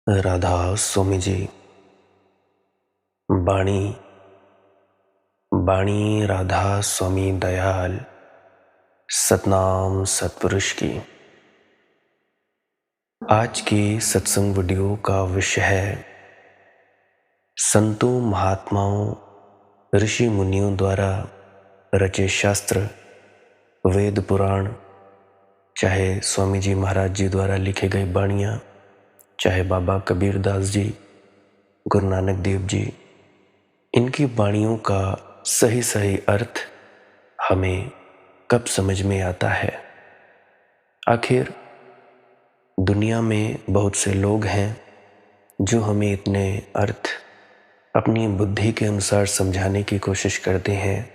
राधा स्वामी जी। बाणी बाणी राधा स्वामी दयाल सतनाम सतपुरुष की। आज की सत्संग वीडियो का विषय है संतों महात्माओं ऋषि मुनियों द्वारा रचे शास्त्र वेद पुराण, चाहे स्वामी जी महाराज जी द्वारा लिखे गए बाणियाँ, चाहे बाबा कबीर दास जी, गुरु नानक देव जी, इनकी वाणियों का सही सही अर्थ हमें कब समझ में आता है। आखिर दुनिया में बहुत से लोग हैं जो हमें इतने अर्थ अपनी बुद्धि के अनुसार समझाने की कोशिश करते हैं,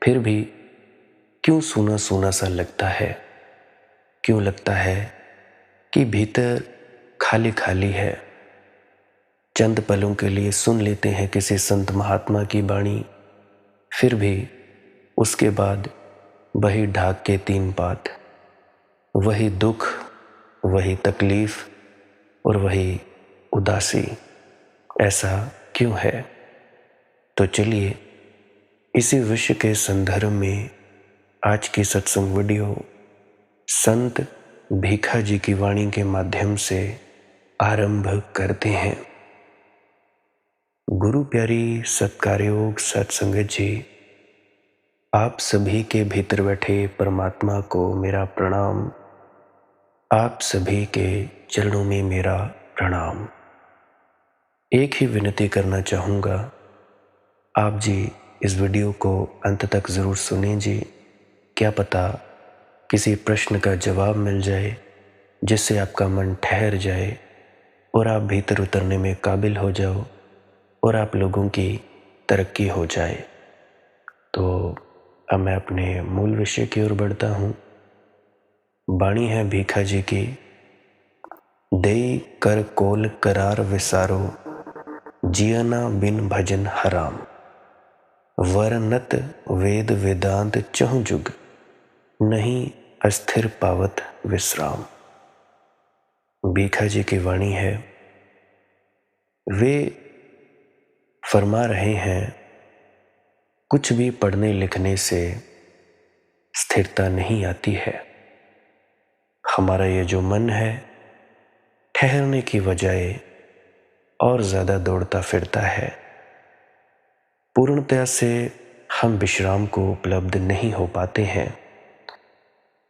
फिर भी क्यों सूना सूना सा लगता है। क्यों लगता है कि भीतर खाली खाली है। चंद पलों के लिए सुन लेते हैं किसी संत महात्मा की वाणी, फिर भी उसके बाद वही ढाक के तीन पात, वही दुख, वही तकलीफ और वही उदासी। ऐसा क्यों है? तो चलिए इसी विषय के संदर्भ में आज की सत्संग वीडियो संत भीखा जी की वाणी के माध्यम से आरंभ करते हैं। गुरु प्यारी सत्कारयोग सत्संगत जी, आप सभी के भीतर बैठे परमात्मा को मेरा प्रणाम। आप सभी के चरणों में मेरा प्रणाम। एक ही विनती करना चाहूँगा, आप जी इस वीडियो को अंत तक ज़रूर सुनें जी। क्या पता किसी प्रश्न का जवाब मिल जाए जिससे आपका मन ठहर जाए और आप भीतर उतरने में काबिल हो जाओ और आप लोगों की तरक्की हो जाए। तो अब मैं अपने मूल विषय की ओर बढ़ता हूँ। वाणी है भीखा जी की। देई कर कोल करार विसारो, जियना बिन भजन हराम। वरनत वेद वेदांत चहु जुग, नहीं अस्थिर पावत विश्राम। भीखा जी की वाणी है। वे फरमा रहे हैं, कुछ भी पढ़ने लिखने से स्थिरता नहीं आती है। हमारा ये जो मन है ठहरने की बजाय और ज़्यादा दौड़ता फिरता है। पूर्णतया से हम विश्राम को उपलब्ध नहीं हो पाते हैं।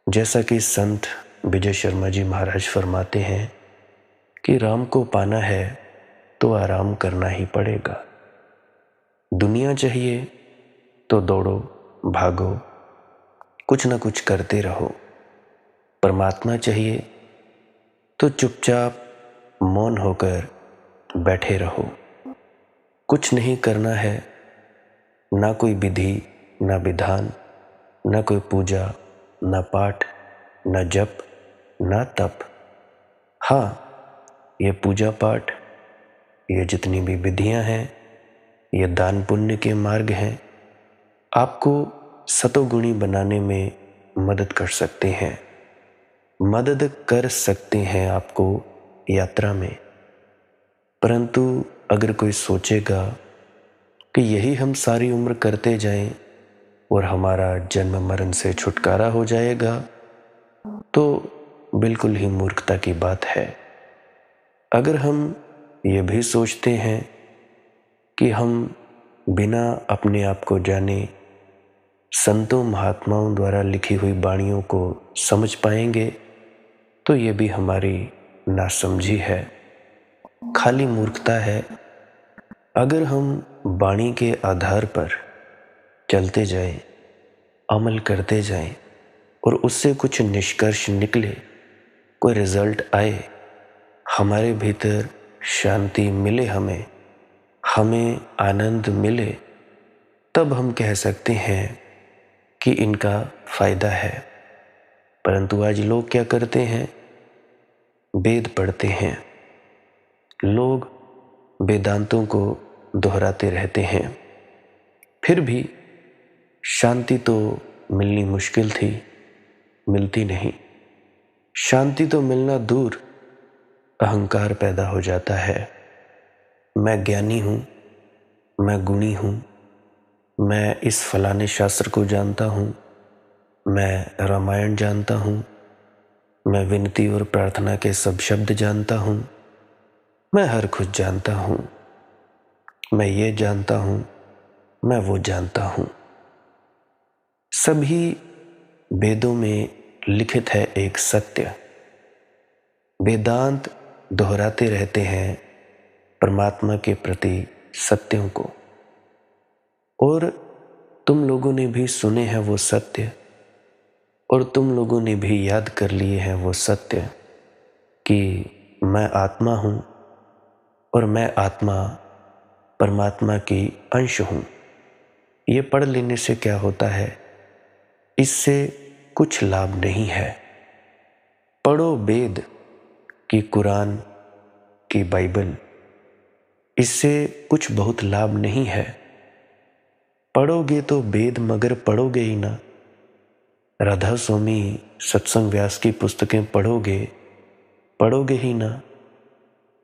जैसा कि संत विजय शर्मा जी महाराज फरमाते हैं कि राम को पाना है तो आराम करना ही पड़ेगा। दुनिया चाहिए तो दौड़ो भागो, कुछ ना कुछ करते रहो। परमात्मा चाहिए तो चुपचाप मौन होकर बैठे रहो। कुछ नहीं करना है, ना कोई विधि, ना विधान, ना कोई पूजा, ना पाठ, ना जप, ना तप। हाँ, ये पूजा पाठ, ये जितनी भी विधियां हैं, ये दान पुण्य के मार्ग हैं, आपको सतोगुणी बनाने में मदद कर सकते हैं। मदद कर सकते हैं आपको यात्रा में। परंतु अगर कोई सोचेगा कि यही हम सारी उम्र करते जाएं और हमारा जन्म मरण से छुटकारा हो जाएगा, तो बिल्कुल ही मूर्खता की बात है। अगर हम ये भी सोचते हैं कि हम बिना अपने आप को जाने संतों महात्माओं द्वारा लिखी हुई वाणियों को समझ पाएंगे, तो ये भी हमारी नासमझी है, खाली मूर्खता है। अगर हम वाणी के आधार पर चलते जाएं, अमल करते जाएं और उससे कुछ निष्कर्ष निकले, कोई रिजल्ट आए, हमारे भीतर शांति मिले, हमें आनंद मिले, तब हम कह सकते हैं कि इनका फायदा है। परंतु आज लोग क्या करते हैं? वेद पढ़ते हैं, लोग वेदांतों को दोहराते रहते हैं, फिर भी शांति तो मिलनी मुश्किल थी, मिलती नहीं। शांति तो मिलना दूर, अहंकार पैदा हो जाता है। मैं ज्ञानी हूँ, मैं गुणी हूँ, मैं इस फलाने शास्त्र को जानता हूँ, मैं रामायण जानता हूँ, मैं विनती और प्रार्थना के सब शब्द जानता हूँ, मैं हर कुछ जानता हूँ, मैं ये जानता हूँ, मैं वो जानता हूँ। सभी वेदों में लिखित है एक सत्य। वेदांत दोहराते रहते हैं परमात्मा के प्रति सत्यों को, और तुम लोगों ने भी सुने हैं वो सत्य, और तुम लोगों ने भी याद कर लिए हैं वो सत्य कि मैं आत्मा हूँ और मैं आत्मा परमात्मा की अंश हूँ। ये पढ़ लेने से क्या होता है? इससे कुछ लाभ नहीं है। पढ़ो वेद की, कुरान की, बाइबल, इससे कुछ बहुत लाभ नहीं है। पढ़ोगे तो वेद, मगर पढ़ोगे ही ना। राधा स्वामी सत्संग व्यास की पुस्तकें पढ़ोगे ही ना।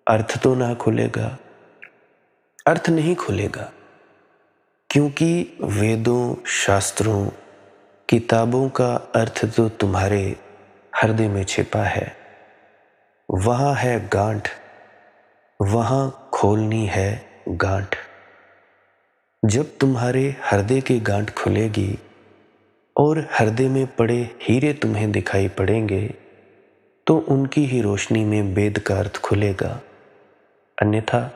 अर्थ तो ना खुलेगा, अर्थ नहीं खुलेगा, क्योंकि वेदों, शास्त्रों, किताबों का अर्थ तो तुम्हारे हृदय में छिपा है। वहाँ है गांठ, वहाँ खोलनी है गांठ। जब तुम्हारे हृदय की गांठ खुलेगी और हृदय में पड़े हीरे तुम्हें दिखाई पड़ेंगे, तो उनकी ही रोशनी में वेद का अर्थ खुलेगा। अन्यथा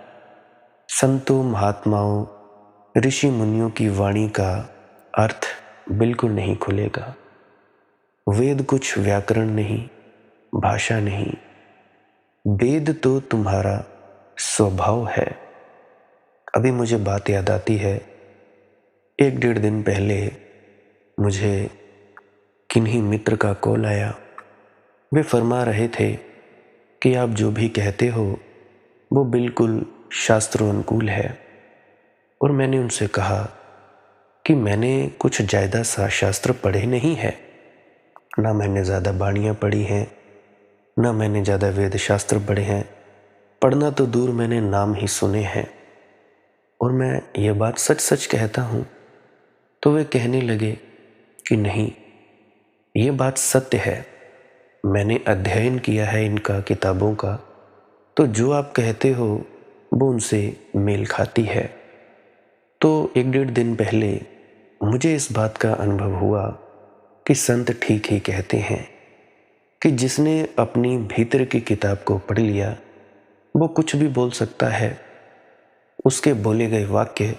संतों, महात्माओं, ऋषि मुनियों की वाणी का अर्थ बिल्कुल नहीं खुलेगा। वेद कुछ व्याकरण नहीं, भाषा नहीं, वेद तो तुम्हारा स्वभाव है। अभी मुझे बात याद आती है, 1-1.5 दिन पहले मुझे किन्हीं मित्र का कॉल आया। वे फरमा रहे थे कि आप जो भी कहते हो वो बिल्कुल शास्त्रोनुकूल है। और मैंने उनसे कहा कि मैंने कुछ ज़्यादा शास्त्र पढ़े नहीं है, ना मैंने ज़्यादा बाणियाँ पढ़ी हैं, ना मैंने ज़्यादा वेद शास्त्र पढ़े हैं। पढ़ना तो दूर, मैंने नाम ही सुने हैं, और मैं ये बात सच सच कहता हूँ। तो वे कहने लगे कि नहीं, ये बात सत्य है, मैंने अध्ययन किया है इनका, किताबों का, तो जो आप कहते हो वो उनसे मेल खाती है। तो 1-1.5 दिन पहले मुझे इस बात का अनुभव हुआ कि संत ठीक ही कहते हैं कि जिसने अपनी भीतर की किताब को पढ़ लिया वो कुछ भी बोल सकता है। उसके बोले गए वाक्य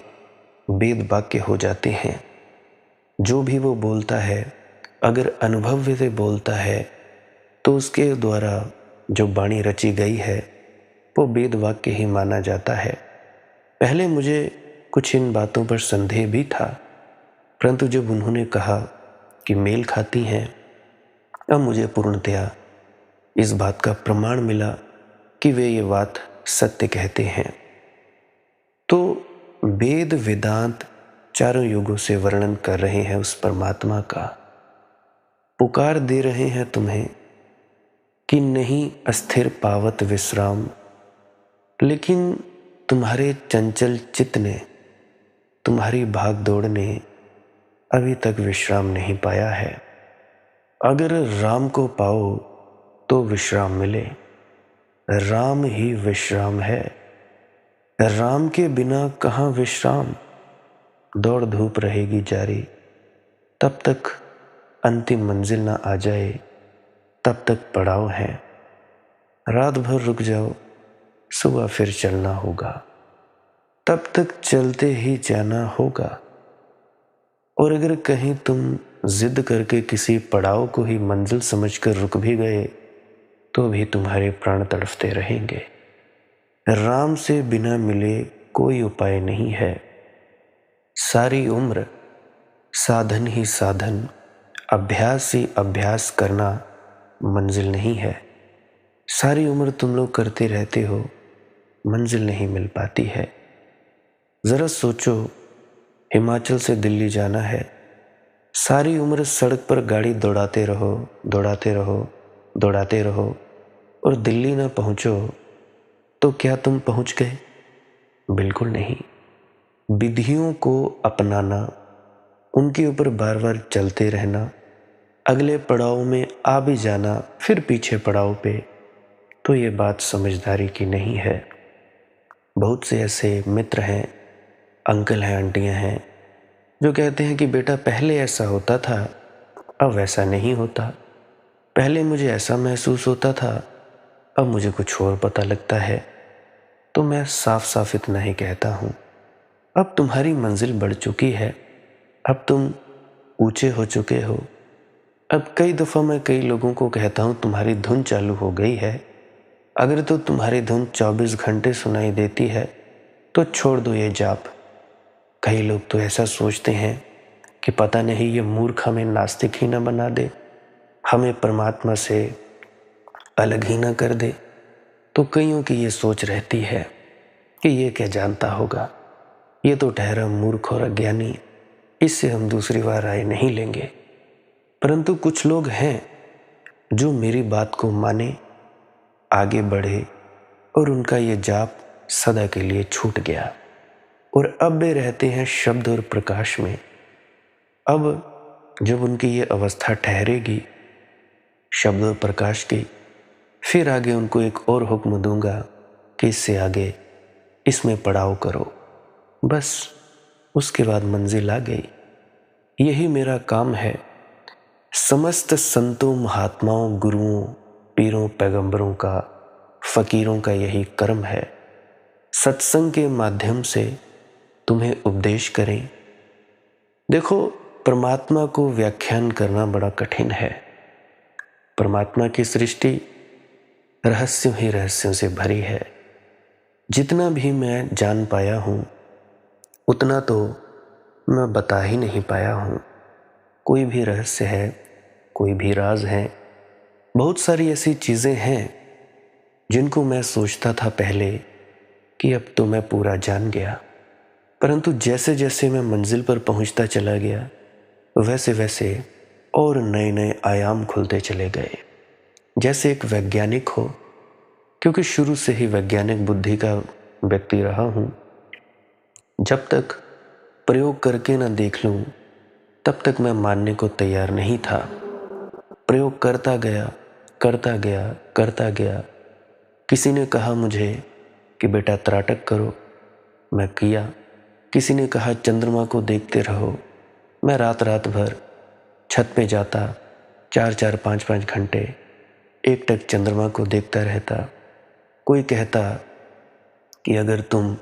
वेद वाक्य हो जाते हैं। जो भी वो बोलता है, अगर अनुभव से बोलता है, तो उसके द्वारा जो वाणी रची गई है वो वेद वाक्य ही माना जाता है। पहले मुझे कुछ इन बातों पर संदेह भी था, परंतु जब उन्होंने कहा कि मेल खाती हैं, अब मुझे पूर्णतया इस बात का प्रमाण मिला कि वे ये बात सत्य कहते हैं। तो वेद, वेदांत चारों युगों से वर्णन कर रहे हैं उस परमात्मा का, पुकार दे रहे हैं तुम्हें कि नहीं अस्थिर पावत विश्राम। लेकिन तुम्हारे चंचल चित्त ने, तुम्हारी भाग दौड़ ने अभी तक विश्राम नहीं पाया है। अगर राम को पाओ तो विश्राम मिले। राम ही विश्राम है, राम के बिना कहाँ विश्राम। दौड़ धूप रहेगी जारी, तब तक अंतिम मंजिल ना आ जाए, तब तक पड़ाव है। रात भर रुक जाओ, सुबह फिर चलना होगा, तब तक चलते ही जाना होगा। और अगर कहीं तुम जिद करके किसी पड़ाव को ही मंजिल समझकर रुक भी गए, तो भी तुम्हारे प्राण तड़फते रहेंगे। राम से बिना मिले कोई उपाय नहीं है। सारी उम्र साधन ही साधन, अभ्यास ही अभ्यास करना मंजिल नहीं है। सारी उम्र तुम लोग करते रहते हो, मंजिल नहीं मिल पाती है। ज़रा सोचो, हिमाचल से दिल्ली जाना है, सारी उम्र सड़क पर गाड़ी दौड़ाते रहो, दौड़ाते रहो, दौड़ाते रहो, और दिल्ली ना पहुंचो तो क्या तुम पहुंच गए? बिल्कुल नहीं। विधियों को अपनाना, उनके ऊपर बार बार चलते रहना, अगले पड़ाव में आ भी जाना फिर पीछे पड़ाव पे, तो ये बात समझदारी की नहीं है। बहुत से ऐसे मित्र हैं, अंकल हैं, आंटियां हैं, जो कहते हैं कि बेटा पहले ऐसा होता था, अब वैसा नहीं होता। पहले मुझे ऐसा महसूस होता था, अब मुझे कुछ और पता लगता है। तो मैं साफ साफ इतना ही कहता हूँ, अब तुम्हारी मंजिल बढ़ चुकी है, अब तुम ऊंचे हो चुके हो। अब कई दफ़ा मैं कई लोगों को कहता हूँ तुम्हारी धुन चालू हो गई है, अगर तो तुम्हारी धुन 24 घंटे सुनाई देती है तो छोड़ दो ये जाप। कई लोग तो ऐसा सोचते हैं कि पता नहीं ये मूर्ख हमें नास्तिक ही ना बना दे, हमें परमात्मा से अलग ही ना कर दे। तो कईयों की ये सोच रहती है कि ये क्या जानता होगा, ये तो ठहरा मूर्ख और अज्ञानी, इससे हम दूसरी बार राय नहीं लेंगे। परंतु कुछ लोग हैं जो मेरी बात को माने, आगे बढ़े और उनका ये जाप सदा के लिए छूट गया और अब वे रहते हैं शब्द और प्रकाश में। अब जब उनकी ये अवस्था ठहरेगी शब्द और प्रकाश की, फिर आगे उनको एक और हुक्म दूंगा कि इससे आगे इसमें पड़ाव करो। बस उसके बाद मंजिल आ गई। यही मेरा काम है। समस्त संतों, महात्माओं, गुरुओं, पीरों, पैगंबरों का, फकीरों का यही कर्म है, सत्संग के माध्यम से तुम्हें उपदेश करें। देखो, परमात्मा को व्याख्यान करना बड़ा कठिन है। परमात्मा की सृष्टि रहस्यों ही रहस्यों से भरी है। जितना भी मैं जान पाया हूँ उतना तो मैं बता ही नहीं पाया हूँ। कोई भी रहस्य है, कोई भी राज है, बहुत सारी ऐसी चीज़ें हैं जिनको मैं सोचता था पहले कि अब तो मैं पूरा जान गया, परंतु जैसे जैसे मैं मंजिल पर पहुंचता चला गया वैसे वैसे और नए नए आयाम खुलते चले गए। जैसे एक वैज्ञानिक हो, क्योंकि शुरू से ही वैज्ञानिक बुद्धि का व्यक्ति रहा हूं, जब तक प्रयोग करके ना देख लूं तब तक मैं मानने को तैयार नहीं था। प्रयोग करता गया, करता गया, करता गया। किसी ने कहा मुझे कि बेटा त्राटक करो, मैं किया। किसी ने कहा चंद्रमा को देखते रहो, मैं रात रात भर छत पे जाता, 4-4, 5-5 घंटे एकटक चंद्रमा को देखता रहता। कोई कहता कि अगर तुम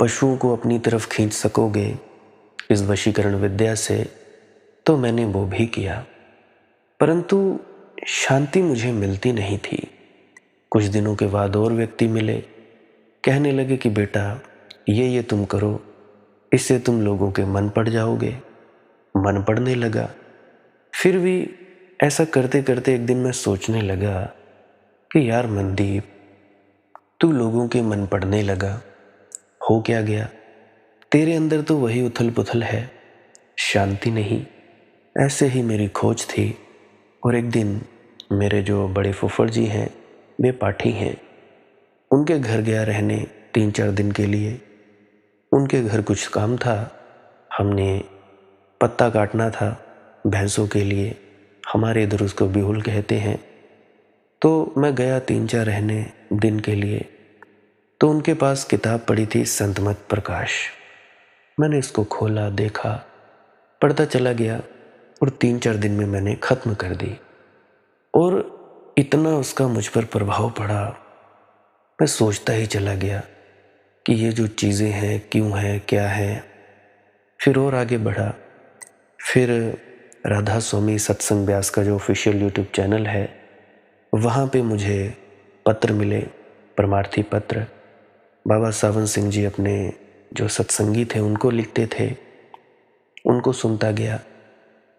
पशुओं को अपनी तरफ खींच सकोगे इस वशीकरण विद्या से, तो मैंने वो भी किया, परंतु शांति मुझे मिलती नहीं थी। कुछ दिनों के बाद और व्यक्ति मिले, कहने लगे कि बेटा ये तुम करो, इससे तुम लोगों के मन पड़ जाओगे। मन पड़ने लगा। फिर भी ऐसा करते करते एक दिन मैं सोचने लगा कि यार मनदीप, तू लोगों के मन पड़ने लगा, हो क्या गया? तेरे अंदर तो वही उथल पुथल है, शांति नहीं। ऐसे ही मेरी खोज थी और एक दिन मेरे जो बड़े फुफड़ जी हैं, वे पाठी हैं, उनके घर गया रहने 3-4 दिन के लिए। उनके घर कुछ काम था, हमने पत्ता काटना था भैंसों के लिए, हमारे इधर उसको बिहुल कहते हैं। तो मैं गया 3-4 रहने दिन के लिए। तो उनके पास किताब पड़ी थी संतमत प्रकाश। मैंने इसको खोला, देखा, पढ़ता चला गया और 3-4 दिन में मैंने ख़त्म कर दी। और इतना उसका मुझ पर प्रभाव पड़ा, मैं सोचता ही चला गया कि ये जो चीज़ें हैं क्यों हैं, क्या हैं। फिर और आगे बढ़ा। फिर राधा स्वामी सत्संग व्यास का जो ऑफिशियल यूट्यूब चैनल है, वहाँ पे मुझे पत्र मिले, परमार्थी पत्र। बाबा सावन सिंह जी अपने जो सत्संगी थे उनको लिखते थे, उनको सुनता गया,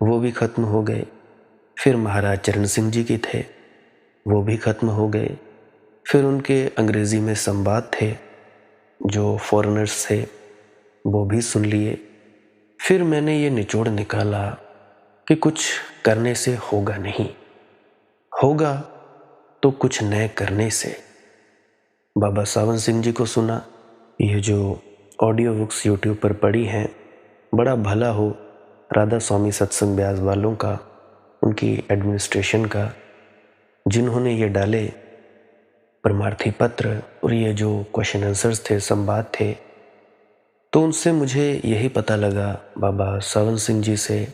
वो भी ख़त्म हो गए। फिर महाराज चरण सिंह जी के थे, वो भी ख़त्म हो गए। फिर उनके अंग्रेज़ी में संवाद थे, जो फॉरेनर्स थे वो भी सुन लिए। फिर मैंने ये निचोड़ निकाला कि कुछ करने से होगा नहीं, होगा तो कुछ नए करने से। बाबा सावन सिंह जी को सुना। ये जो ऑडियो बुक्स यूट्यूब पर पड़ी हैं, बड़ा भला हो राधा स्वामी सत्संग ब्यास वालों का, उनकी एडमिनिस्ट्रेशन का, जिन्होंने ये डाले परमार्थी पत्र और ये जो क्वेश्चन आंसर्स थे, संवाद थे। तो उनसे मुझे यही पता लगा बाबा सावन सिंह जी से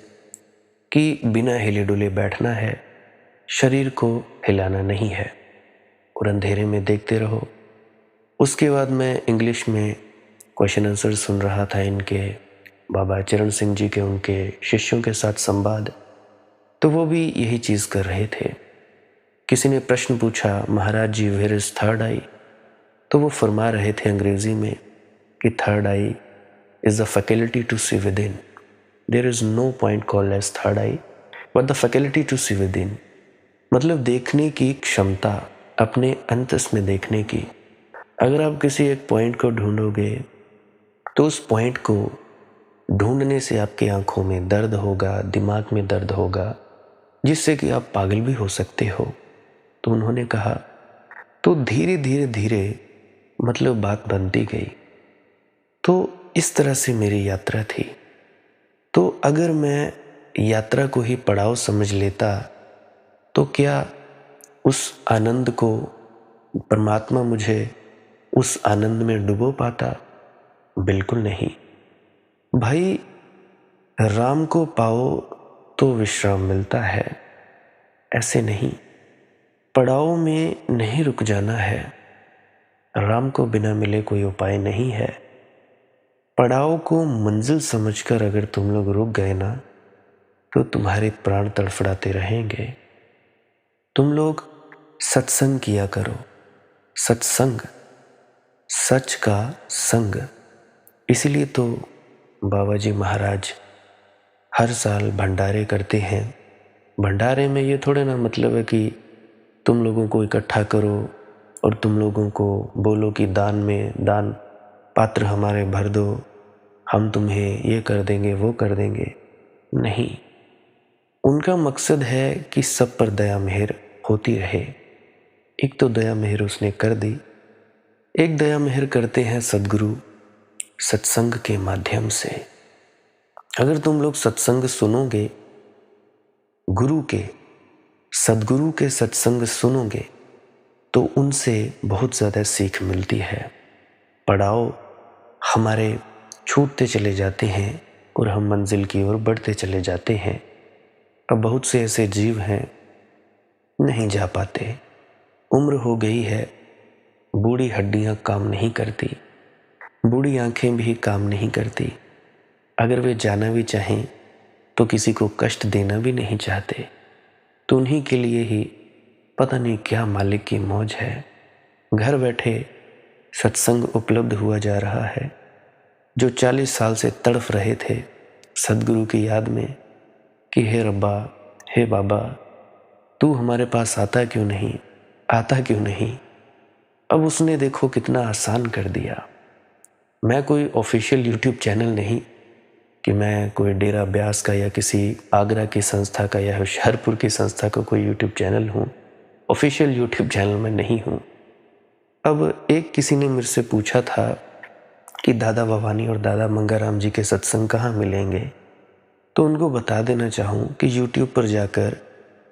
कि बिना हिले डुले बैठना है, शरीर को हिलाना नहीं है और अंधेरे में देखते रहो। उसके बाद मैं इंग्लिश में क्वेश्चन आंसर सुन रहा था इनके, बाबा चरण सिंह जी के, उनके शिष्यों के साथ संवाद। तो वो भी यही चीज़ कर रहे थे। किसी ने प्रश्न पूछा, Maharaj ji where is third eye? तो वो फरमा रहे थे अंग्रेजी में कि third eye is the faculty to see within. There is no point called as third eye but the faculty to see within, मतलब देखने की क्षमता, अपने अंतस में देखने की। अगर आप किसी एक पॉइंट को ढूंढोगे तो उस पॉइंट को ढूंढने से आपकी आंखों में दर्द होगा, दिमाग में दर्द होगा, जिससे कि आप पागल भी हो सकते हो। तो उन्होंने कहा, तो धीरे धीरे धीरे मतलब बात बनती गई। तो इस तरह से मेरी यात्रा थी। तो अगर मैं यात्रा को ही पड़ाव समझ लेता तो क्या उस आनंद को परमात्मा मुझे उस आनंद में डुबो पाता? बिल्कुल नहीं। भाई, राम को पाओ तो विश्राम मिलता है, ऐसे नहीं। पड़ाव में नहीं रुक जाना है। राम को बिना मिले कोई उपाय नहीं है। पड़ाव को मंजिल समझकर अगर तुम लोग रुक गए ना, तो तुम्हारे प्राण तड़फड़ाते रहेंगे। तुम लोग सत्संग किया करो। सत्संग, सच का संग। इसीलिए तो बाबा जी महाराज हर साल भंडारे करते हैं। भंडारे में ये थोड़े ना मतलब है कि तुम लोगों को इकट्ठा करो और तुम लोगों को बोलो कि दान में दान पात्र हमारे भर दो, हम तुम्हें ये कर देंगे, वो कर देंगे। नहीं, उनका मकसद है कि सब पर दया मेहर होती रहे। एक तो दया मेहर उसने कर दी, एक दया मेहर करते हैं सद्गुरु सत्संग के माध्यम से। अगर तुम लोग सत्संग सुनोगे, गुरु के, सद्गुरु के सत्संग सुनोगे, तो उनसे बहुत ज़्यादा सीख मिलती है। पड़ाव हमारे छूटते चले जाते हैं और हम मंजिल की ओर बढ़ते चले जाते हैं। अब बहुत से ऐसे जीव हैं नहीं जा पाते। उम्र हो गई है, बूढ़ी हड्डियां काम नहीं करती, बूढ़ी आंखें भी काम नहीं करती। अगर वे जाना भी चाहें तो किसी को कष्ट देना भी नहीं चाहते। तो उन्हीं के लिए ही पता नहीं क्या मालिक की मौज है। घर बैठे सत्संग उपलब्ध हुआ जा रहा है। जो 40 साल से तड़फ रहे थे सद्गुरु की याद में कि हे रब्बा, हे बाबा, तू हमारे पास आता क्यों नहीं, आता क्यों नहीं, अब उसने देखो कितना आसान कर दिया। मैं कोई ऑफिशियल यूट्यूब चैनल नहीं कि मैं कोई डेरा ब्यास का या किसी आगरा की संस्था का या होशियारपुर की संस्था का कोई यूट्यूब चैनल हूँ। ऑफिशियल यूट्यूब चैनल में नहीं हूँ। अब एक किसी ने मुझसे पूछा था कि दादा भवानी और दादा मंगाराम जी के सत्संग कहाँ मिलेंगे, तो उनको बता देना चाहूँ कि यूट्यूब पर जाकर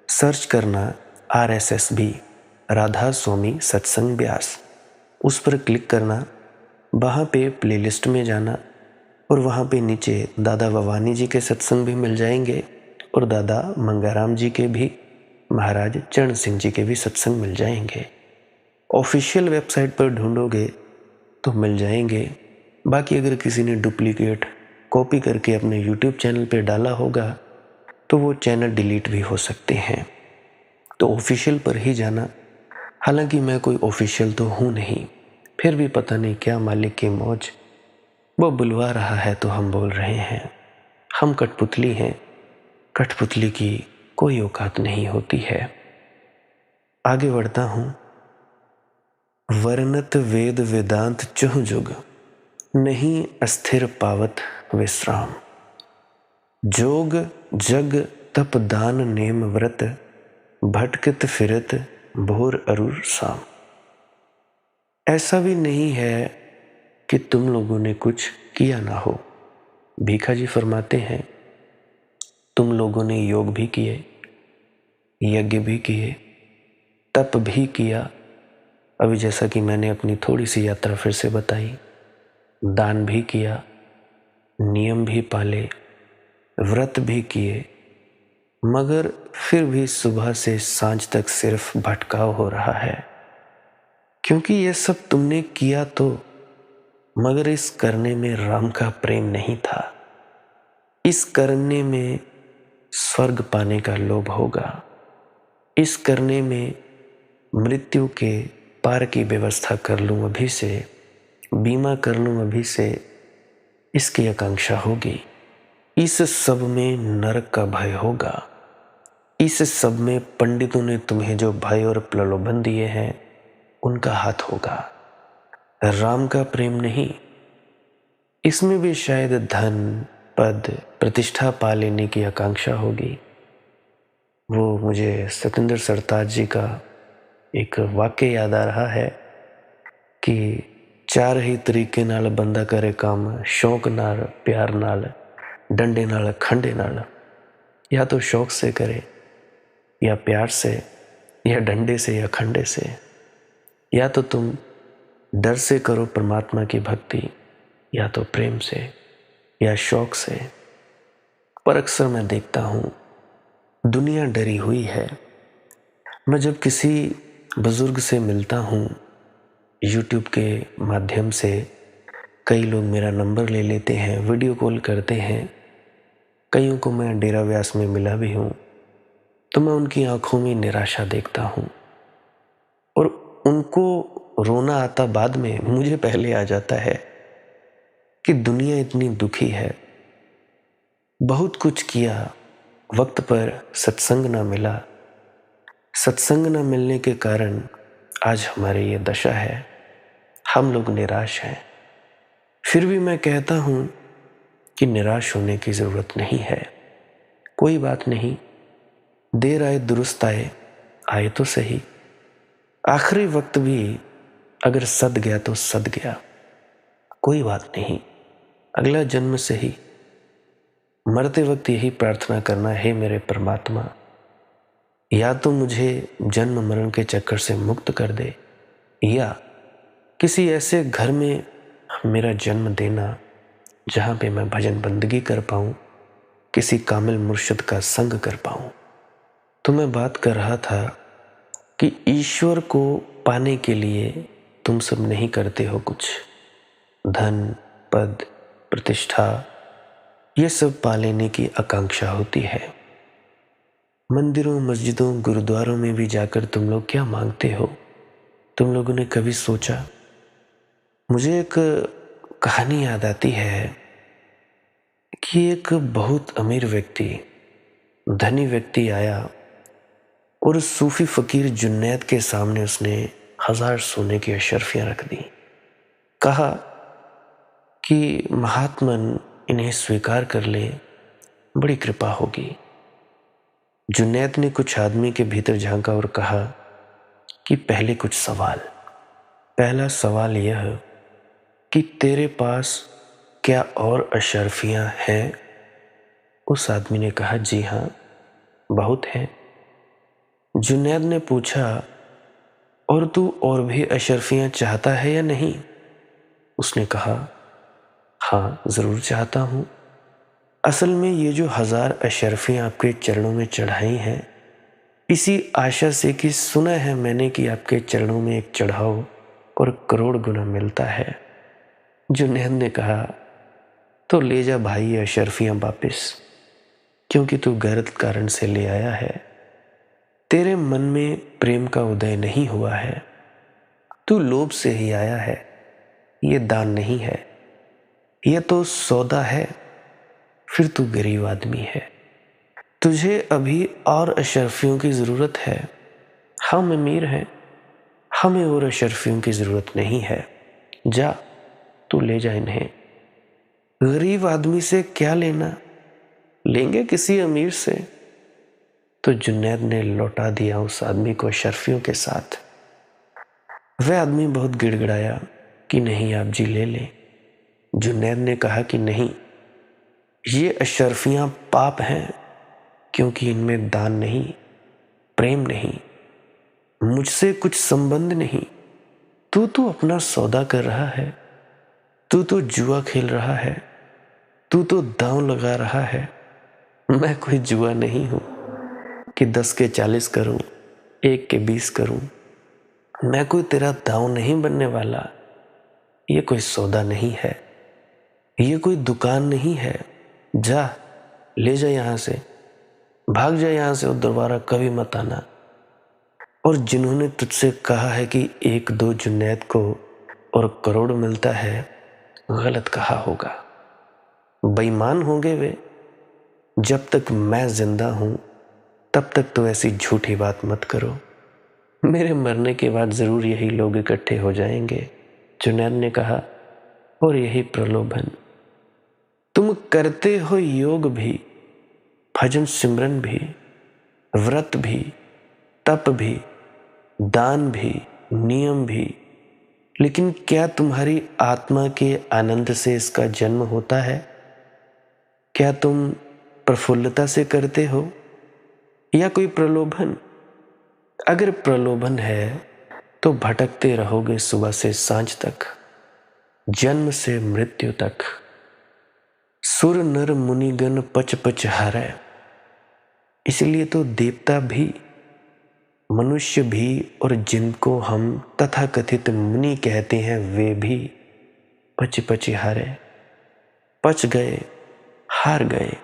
सर्च करना RSSB, राधा स्वामी सत्संग ब्यास, उस पर क्लिक करना। वहाँ पे प्लेलिस्ट में जाना और वहाँ पे नीचे दादा भवानी जी के सत्संग भी मिल जाएंगे और दादा मंगाराम जी के भी, महाराज चरण सिंह जी के भी सत्संग मिल जाएंगे। ऑफिशियल वेबसाइट पर ढूंढोगे तो मिल जाएंगे। बाकी अगर किसी ने डुप्लीकेट कॉपी करके अपने यूट्यूब चैनल पे डाला होगा तो वो चैनल डिलीट भी हो सकते हैं। तो ऑफिशियल पर ही जाना। हालांकि मैं कोई ऑफिशियल तो हूँ नहीं, फिर भी पता नहीं क्या मालिक की मौज, वो बुलवा रहा है तो हम बोल रहे हैं। हम कठपुतली हैं, कठपुतली की कोई औकात नहीं होती है। आगे बढ़ता हूँ। वर्णत वेद वेदांत चुह जुग, नहीं अस्थिर पावत विश्राम। जोग जग तप दान नेम व्रत, भटकत फिरत भोर अरूर शाम। ऐसा भी नहीं है कि तुम लोगों ने कुछ किया ना हो। भीखा जी फरमाते हैं, तुम लोगों ने योग भी किए, यज्ञ भी किए, तप भी किया, अभी जैसा कि मैंने अपनी थोड़ी सी यात्रा फिर से बताई, दान भी किया, नियम भी पाले, व्रत भी किए, मगर फिर भी सुबह से सांझ तक सिर्फ भटकाव हो रहा है। क्योंकि ये सब तुमने किया तो, मगर इस करने में राम का प्रेम नहीं था। इस करने में स्वर्ग पाने का लोभ होगा। इस करने में मृत्यु के पार की व्यवस्था कर लूं अभी से, बीमा कर लूं अभी से, इसकी आकांक्षा होगी। इस सब में नरक का भय होगा। इस सब में पंडितों ने तुम्हें जो भय और प्रलोभन दिए हैं उनका हाथ होगा, राम का प्रेम नहीं। इसमें भी शायद धन, पद, प्रतिष्ठा पा लेने की आकांक्षा होगी। वो मुझे सतेंद्र सरताज जी का एक वाक्य याद आ रहा है कि चार ही तरीके नाल बंदा करे काम, शौक नाल, प्यार नाल, डंडे नाल, खंडे नाल। या तो शौक से करे, या प्यार से, या डंडे से, या खंडे से। या तो तुम डर से करो परमात्मा की भक्ति, या तो प्रेम से, या शौक से। पर अक्सर मैं देखता हूँ दुनिया डरी हुई है। मैं जब किसी बुजुर्ग से मिलता हूँ, यूट्यूब के माध्यम से कई लोग मेरा नंबर ले लेते हैं, वीडियो कॉल करते हैं, कईयों को मैं डेरा व्यास में मिला भी हूँ, तो मैं उनकी आंखों में निराशा देखता हूँ और उनको रोना आता बाद में, मुझे पहले आ जाता है कि दुनिया इतनी दुखी है। बहुत कुछ किया, वक्त पर सत्संग ना मिला, सत्संग न मिलने के कारण आज हमारी ये दशा है। हम लोग निराश हैं। फिर भी मैं कहता हूँ कि निराश होने की ज़रूरत नहीं है। कोई बात नहीं, देर आए दुरुस्त आए, आए तो सही। आखिरी वक्त भी अगर सद गया तो सद गया, कोई बात नहीं, अगला जन्म सही। मरते वक्त यही प्रार्थना करना है, मेरे परमात्मा, या तो मुझे जन्म मरण के चक्कर से मुक्त कर दे, या किसी ऐसे घर में मेरा जन्म देना जहाँ पे मैं भजन बंदगी कर पाऊँ, किसी कामिल मुर्शिद का संग कर पाऊँ। तो मैं बात कर रहा था कि ईश्वर को पाने के लिए तुम सब नहीं करते हो कुछ। धन, पद, प्रतिष्ठा, ये सब पा लेने की आकांक्षा होती है। मंदिरों, मस्जिदों, गुरुद्वारों में भी जाकर तुम लोग क्या मांगते हो? तुम लोगों ने कभी सोचा? मुझे एक कहानी याद आती है कि एक बहुत अमीर व्यक्ति, धनी व्यक्ति आया और सूफी फकीर जुन्नैद के सामने उसने 1000 सोने की अशर्फियां रख दी। कहा कि महात्मन इन्हें स्वीकार कर ले, बड़ी कृपा होगी। जुन्नैद ने कुछ आदमी के भीतर झांका और कहा कि पहले कुछ सवाल। पहला सवाल यह कि तेरे पास क्या और अशर्फियां हैं? उस आदमी ने कहा, जी हाँ, बहुत हैं। जुनैद ने पूछा, और तू और भी अशर्फियां चाहता है या नहीं? उसने कहा, हाँ, जरूर चाहता हूं। असल में ये जो 1000 अशर्फियां आपके चरणों में चढ़ाई हैं, इसी आशा से कि सुना है मैंने कि आपके चरणों में एक चढ़ाओ और करोड़ गुना मिलता है। जुनैद ने कहा, तो ले जा भाई ये अशर्फियां वापिस, क्योंकि तू गैरत कारण से ले आया है। तेरे मन में प्रेम का उदय नहीं हुआ है, तू लोभ से ही आया है। ये दान नहीं है, यह तो सौदा है। फिर तू गरीब आदमी है, तुझे अभी और अशर्फियों की जरूरत है। हम अमीर हैं, हमें और अशर्फियों की जरूरत नहीं है। जा, तू ले जा इन्हें। गरीब आदमी से क्या लेना, लेंगे किसी अमीर से। तो जुनैद ने लौटा दिया उस आदमी को अशरफियों के साथ। वह आदमी बहुत गिड़गिड़ाया कि नहीं आप जी ले लें। जुनैद ने कहा कि नहीं, ये अशरफियां पाप हैं, क्योंकि इनमें दान नहीं, प्रेम नहीं, मुझसे कुछ संबंध नहीं। तू तो अपना सौदा कर रहा है, तू तो जुआ खेल रहा है, तू तो दांव लगा रहा है। मैं कोई जुआ नहीं हूं कि 10 के 40 करूं, 1 के 20 करूं। मैं कोई तेरा दांव नहीं बनने वाला। ये कोई सौदा नहीं है, ये कोई दुकान नहीं है। जा, ले जा यहां से, भाग जा यहां से और दोबारा कभी मत आना। और जिन्होंने तुझसे कहा है कि 1-2 जुनैद को और करोड़ मिलता है, गलत कहा होगा। बेईमान होंगे वे। जब तक मैं जिंदा हूं तब तक तो ऐसी झूठी बात मत करो। मेरे मरने के बाद जरूर यही लोग इकट्ठे हो जाएंगे, जुनैद ने कहा, और यही प्रलोभन। तुम करते हो योग भी, भजन सिमरन भी, व्रत भी, तप भी, दान भी, नियम भी, लेकिन क्या तुम्हारी आत्मा के आनंद से इसका जन्म होता है? क्या तुम प्रफुल्लता से करते हो या कोई प्रलोभन? अगर प्रलोभन है तो भटकते रहोगे सुबह से सांझ तक, जन्म से मृत्यु तक। सुर नर मुनिगण पच पच हारै। इसलिए तो देवता भी, मनुष्य भी और जिनको हम तथाकथित मुनि कहते हैं वे भी पच पच हारे, पच गए, हार गए,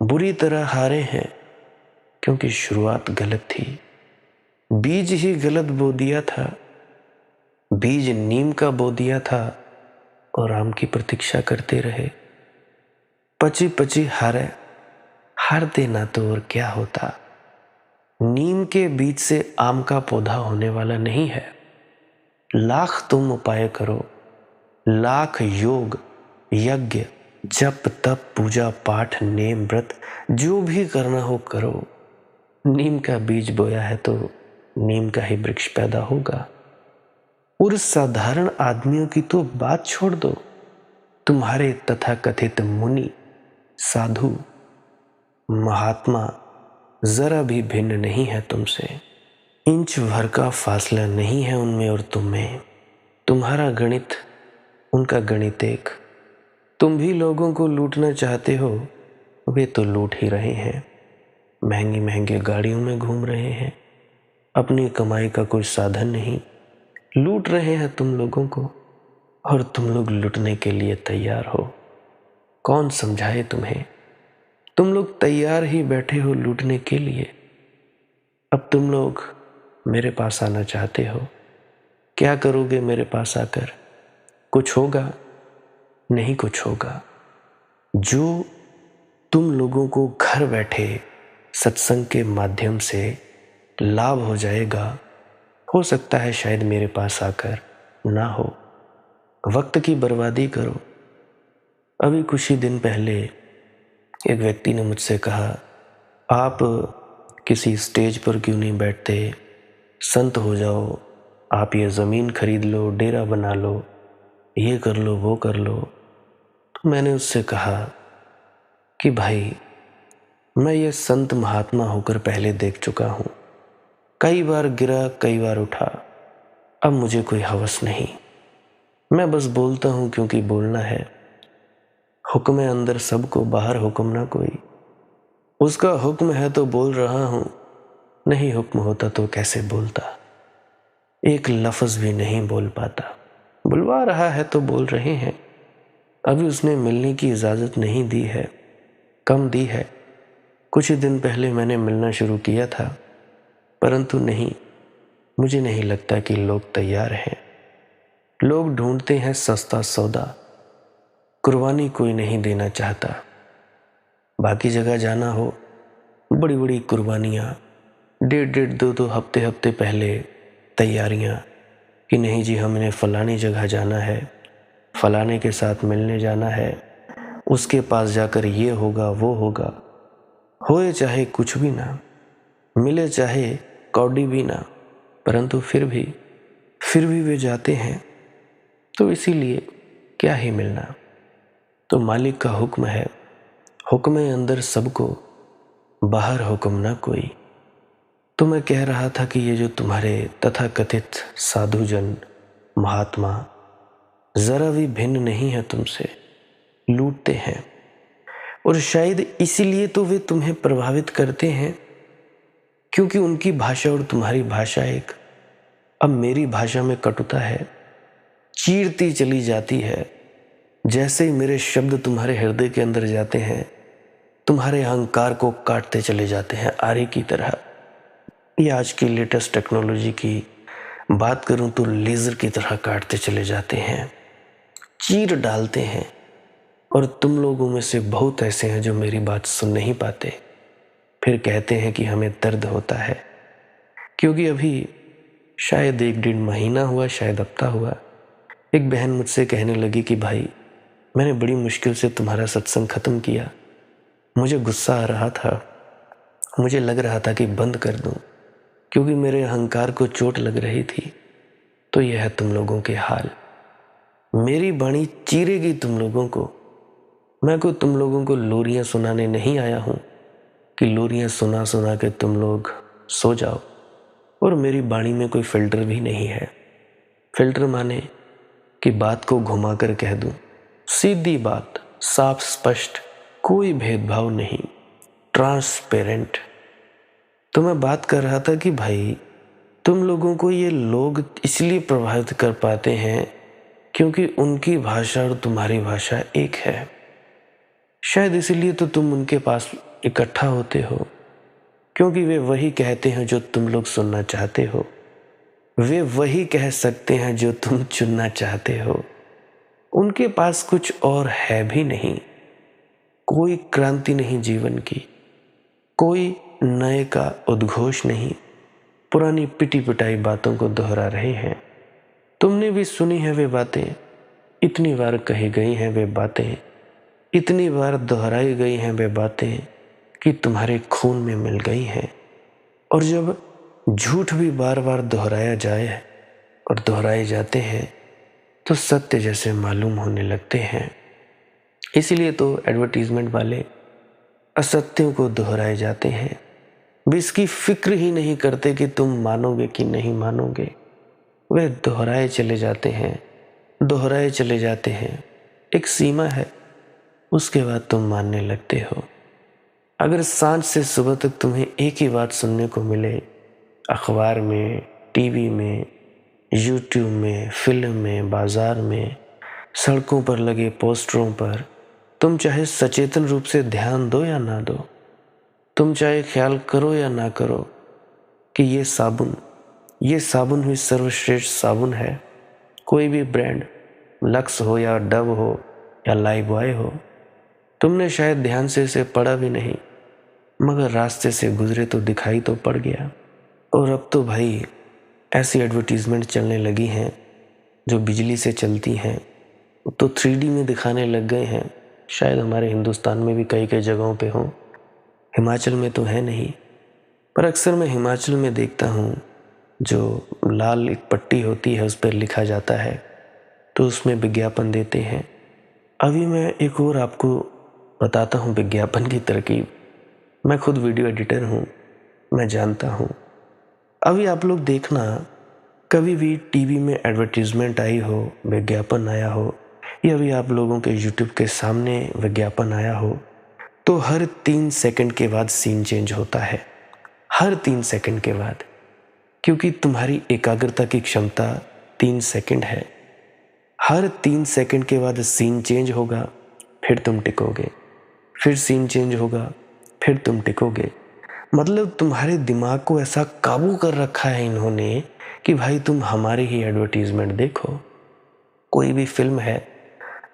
बुरी तरह हारे हैं, क्योंकि शुरुआत गलत थी। बीज ही गलत बो दिया था। बीज नीम का बो दिया था और आम की प्रतीक्षा करते रहे। पची पची हारे, हारते ना तो और क्या होता। नीम के बीज से आम का पौधा होने वाला नहीं है। लाख तुम उपाय करो, लाख योग, यज्ञ, जप तप, पूजा पाठ, नेम व्रत, जो भी करना हो करो, नीम का बीज बोया है तो नीम का ही वृक्ष पैदा होगा। और साधारण आदमियों की तो बात छोड़ दो, तुम्हारे तथाकथित मुनि, साधु, महात्मा जरा भी भिन्न नहीं है तुमसे। इंच भर का फासला नहीं है उनमें और तुम में। तुम्हारा गणित, उनका गणित एक। तुम भी लोगों को लूटना चाहते हो, वे तो लूट ही रहे हैं। महंगी महंगी गाड़ियों में घूम रहे हैं, अपनी कमाई का कोई साधन नहीं, लूट रहे हैं तुम लोगों को, और तुम लोग लूटने के लिए तैयार हो। कौन समझाए तुम्हें? तुम लोग तैयार ही बैठे हो लूटने के लिए। अब तुम लोग मेरे पास आना चाहते हो। क्या करोगे मेरे पास आकर? कुछ होगा? नहीं कुछ होगा। जो तुम लोगों को घर बैठे सत्संग के माध्यम से लाभ हो जाएगा, हो सकता है शायद मेरे पास आकर ना हो। वक्त की बर्बादी करो। अभी कुछ ही दिन पहले एक व्यक्ति ने मुझसे कहा, आप किसी स्टेज पर क्यों नहीं बैठते, संत हो जाओ, आप ये ज़मीन खरीद लो, डेरा बना लो, ये कर लो, वो कर लो। तो मैंने उससे कहा कि भाई, मैं ये संत महात्मा होकर पहले देख चुका हूँ। कई बार गिरा, कई बार उठा। अब मुझे कोई हवस नहीं। मैं बस बोलता हूँ क्योंकि बोलना है। हुक्म है अंदर सबको, बाहर हुक्म ना कोई। उसका हुक्म है तो बोल रहा हूँ, नहीं हुक्म होता तो कैसे बोलता। एक लफ्ज भी नहीं बोल पाता। बुलवा रहा है तो बोल रहे हैं। अभी उसने मिलने की इजाज़त नहीं दी है, कम दी है। कुछ ही दिन पहले मैंने मिलना शुरू किया था, परंतु नहीं, मुझे नहीं लगता कि लोग तैयार हैं। लोग ढूंढते हैं सस्ता सौदा। कुर्बानी कोई नहीं देना चाहता। बाकी जगह जाना हो, बड़ी बड़ी कुर्बानियाँ, 1.5 2 हफ्ते पहले तैयारियाँ कि नहीं जी हमने फलानी जगह जाना है, फलाने के साथ मिलने जाना है, उसके पास जाकर ये होगा वो होगा। होए चाहे कुछ भी ना, मिले चाहे कौड़ी भी ना, परंतु फिर भी वे जाते हैं। तो इसीलिए क्या ही मिलना। तो मालिक का हुक्म है, हुक्म अंदर सबको, बाहर हुक्म ना कोई। तो मैं कह रहा था कि ये जो तुम्हारे तथाकथित साधुजन महात्मा जरा भी भिन्न नहीं है तुमसे, लूटते हैं। और शायद इसीलिए तो वे तुम्हें प्रभावित करते हैं, क्योंकि उनकी भाषा और तुम्हारी भाषा एक। अब मेरी भाषा में कटुता है, चीरती चली जाती है। जैसे ही मेरे शब्द तुम्हारे हृदय के अंदर जाते हैं, तुम्हारे अहंकार को काटते चले जाते हैं आरे की तरह। ये आज की लेटेस्ट टेक्नोलॉजी की बात करूं तो लेजर की तरह काटते चले जाते हैं, चीर डालते हैं। और तुम लोगों में से बहुत ऐसे हैं जो मेरी बात सुन नहीं पाते, फिर कहते हैं कि हमें दर्द होता है। क्योंकि अभी शायद 1-1.5 महीना हुआ, शायद हफ्ता हुआ, एक बहन मुझसे कहने लगी कि भाई मैंने बड़ी मुश्किल से तुम्हारा सत्संग खत्म किया, मुझे गुस्सा आ रहा था, मुझे लग रहा था कि बंद कर दूं, क्योंकि मेरे अहंकार को चोट लग रही थी। तो यह है तुम लोगों के हाल। मेरी वाणी चीरेगी तुम लोगों को। मैं कोई तुम लोगों को लोरियां सुनाने नहीं आया हूं कि लोरियां सुना सुना के तुम लोग सो जाओ। और मेरी वाणी में कोई फिल्टर भी नहीं है। फिल्टर माने कि बात को घुमा कर कह दूं, सीधी बात, साफ स्पष्ट, कोई भेदभाव नहीं, ट्रांसपेरेंट। तो मैं बात कर रहा था कि भाई तुम लोगों को ये लोग इसलिए प्रभावित कर पाते हैं क्योंकि उनकी भाषा और तुम्हारी भाषा एक है। शायद इसलिए तो तुम उनके पास इकट्ठा होते हो, क्योंकि वे वही कहते हैं जो तुम लोग सुनना चाहते हो। वे वही कह सकते हैं जो तुम चुनना चाहते हो। उनके पास कुछ और है भी नहीं, कोई क्रांति नहीं जीवन की, कोई नए का उद्घोष नहीं, पुरानी पिटी पिटाई बातों को दोहरा रहे हैं। तुमने भी सुनी है वे बातें, इतनी बार कही गई हैं वे बातें, इतनी बार दोहराई गई हैं वे बातें कि तुम्हारे खून में मिल गई हैं। और जब झूठ भी बार बार दोहराया जाए और दोहराए जाते हैं तो सत्य जैसे मालूम होने लगते हैं। इसीलिए तो एडवर्टीजमेंट वाले असत्यों को दोहराए जाते हैं। वे इसकी फिक्र ही नहीं करते कि तुम मानोगे कि नहीं मानोगे। वे दोहराए चले जाते हैं, दोहराए चले जाते हैं। एक सीमा है, उसके बाद तुम मानने लगते हो। अगर सांझ से सुबह तक तुम्हें एक ही बात सुनने को मिले, अखबार में, टीवी में, यूट्यूब में, फिल्म में, बाजार में, सड़कों पर लगे पोस्टरों पर, तुम चाहे सचेतन रूप से ध्यान दो या ना दो, तुम चाहे ख्याल करो या ना करो कि ये साबुन हुई सर्वश्रेष्ठ साबुन है। कोई भी ब्रांड, लक्स हो या डव हो या लाइफबॉय हो, तुमने शायद ध्यान से इसे पढ़ा भी नहीं, मगर रास्ते से गुजरे तो दिखाई तो पड़ गया। और अब तो भाई ऐसी एडवर्टीजमेंट चलने लगी हैं जो बिजली से चलती हैं, तो 3D में दिखाने लग गए हैं। शायद हमारे हिंदुस्तान में भी कई जगहों पे हों, हिमाचल में तो है नहीं, पर अक्सर मैं हिमाचल में देखता हूँ जो लाल एक पट्टी होती है, उस पर लिखा जाता है, तो उसमें विज्ञापन देते हैं। अभी मैं एक और आपको बताता हूँ विज्ञापन की तरकीब। मैं खुद वीडियो एडिटर हूँ, मैं जानता हूँ। अभी आप लोग देखना, कभी भी टीवी में एडवर्टीजमेंट आई हो, विज्ञापन आया हो, या भी आप लोगों के यूट्यूब के सामने विज्ञापन आया हो, तो हर 3 सेकंड के बाद सीन चेंज होता है। हर 3 सेकंड के बाद, क्योंकि तुम्हारी एकाग्रता की क्षमता 3 सेकंड है। हर 3 सेकंड के बाद सीन चेंज होगा, फिर तुम टिकोगे, फिर सीन चेंज होगा, फिर तुम टिकोगे। मतलब तुम्हारे दिमाग को ऐसा काबू कर रखा है इन्होंने कि भाई तुम हमारी ही एडवर्टीजमेंट देखो। कोई भी फिल्म है,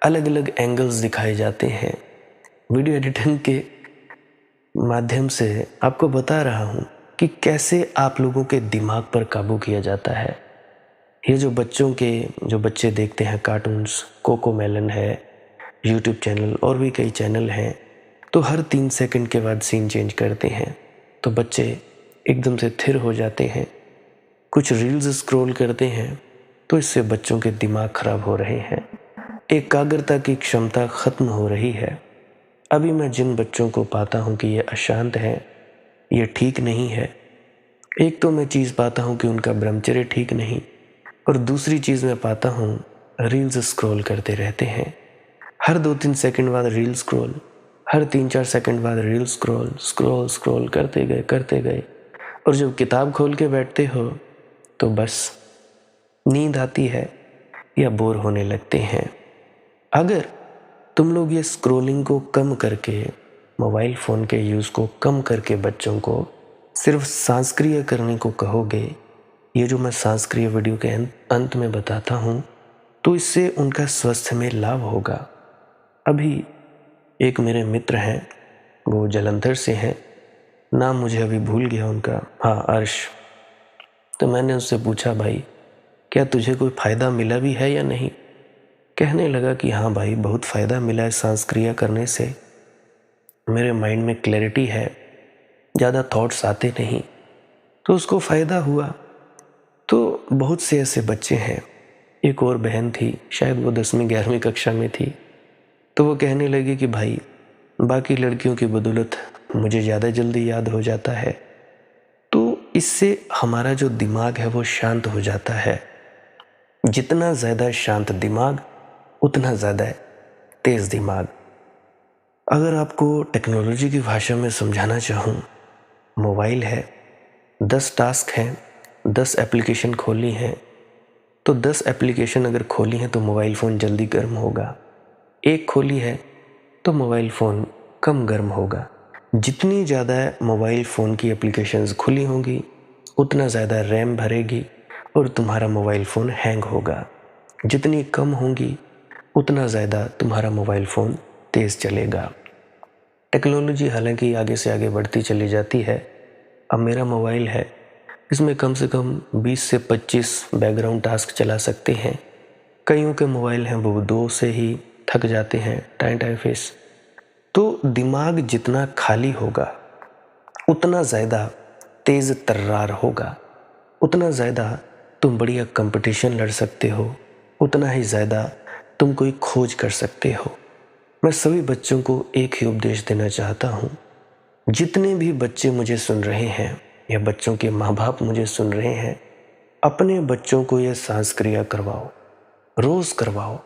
अलग अलग एंगल्स दिखाए जाते हैं। वीडियो एडिटिंग के माध्यम से आपको बता रहा हूँ कि कैसे आप लोगों के दिमाग पर काबू किया जाता है। ये जो बच्चे देखते हैं कार्टून्स, कोको मेलन है, यूट्यूब चैनल और भी कई चैनल हैं, तो हर 3 सेकंड के बाद सीन चेंज करते हैं। तो बच्चे एकदम से थिर हो जाते हैं, कुछ रील्स स्क्रॉल करते हैं, तो इससे बच्चों के दिमाग खराब हो रहे हैं, एकाग्रता की क्षमता खत्म हो रही है। अभी मैं जिन बच्चों को पाता हूँ कि ये अशांत हैं, ये ठीक नहीं है, एक तो मैं चीज़ पाता हूँ कि उनका ब्रह्मचर्य ठीक नहीं, और दूसरी चीज़ मैं पाता हूँ रील्स स्क्रॉल करते रहते हैं। हर 2-3 सेकंड बाद रील स्क्रॉल, हर 3-4 सेकंड बाद रील स्क्रॉल स्क्रॉल स्क्रॉल करते गए, और जब किताब खोल के बैठते हो तो बस नींद आती है या बोर होने लगते हैं। अगर तुम लोग ये स्क्रॉलिंग को कम करके, मोबाइल फ़ोन के यूज़ को कम करके बच्चों को सिर्फ सांस्क्रिय करने को कहोगे, ये जो मैं सांस्क्रिय वीडियो के अंत में बताता हूँ, तो इससे उनका स्वास्थ्य में लाभ होगा। अभी एक मेरे मित्र हैं, वो जालंधर से हैं, नाम मुझे अभी भूल गया उनका, हाँ अर्श। तो मैंने उससे पूछा, भाई क्या तुझे कोई फ़ायदा मिला भी है या नहीं? कहने लगा कि हाँ भाई, बहुत फ़ायदा मिला है सांस्क्रिया करने से, मेरे माइंड में क्लैरिटी है, ज़्यादा थॉट्स आते नहीं, तो उसको फ़ायदा हुआ। तो बहुत से ऐसे बच्चे हैं। एक और बहन थी, शायद वो 10वीं 11वीं कक्षा में थी, तो वो कहने लगी कि भाई बाकी लड़कियों की बदौलत मुझे ज़्यादा जल्दी याद हो जाता है। तो इससे हमारा जो दिमाग है वो शांत हो जाता है। जितना ज़्यादा शांत दिमाग, उतना ज़्यादा तेज़ दिमाग। अगर आपको टेक्नोलॉजी की भाषा में समझाना चाहूँ, मोबाइल है, 10 टास्क हैं, 10 एप्लीकेशन खोली हैं, तो 10 एप्लीकेशन अगर खोली हैं तो मोबाइल फ़ोन जल्दी गर्म होगा। एक खोली है तो मोबाइल फ़ोन कम गर्म होगा। जितनी ज़्यादा मोबाइल फ़ोन की एप्लीकेशंस खुली होंगी, उतना ज़्यादा रैम भरेगी और तुम्हारा मोबाइल फ़ोन हैंग होगा। जितनी कम होंगी, उतना ज़्यादा तुम्हारा मोबाइल फ़ोन तेज़ चलेगा। टेक्नोलॉजी हालांकि आगे से आगे बढ़ती चली जाती है। अब मेरा मोबाइल है, इसमें कम से कम 20 से 25 बैकग्राउंड टास्क चला सकते हैं। कईयों के मोबाइल हैं वो 2 से ही थक जाते हैं, टाइम फेस। तो दिमाग जितना खाली होगा, उतना ज़्यादा तेज़ तर्रार होगा, उतना ज़्यादा तुम बढ़िया कंपटीशन लड़ सकते हो, उतना ही ज़्यादा तुम कोई खोज कर सकते हो। मैं सभी बच्चों को एक ही उपदेश देना चाहता हूँ, जितने भी बच्चे मुझे सुन रहे हैं या बच्चों के माँ बाप मुझे सुन रहे हैं, अपने बच्चों को यह सांस्क्रिया करवाओ, रोज़ करवाओ,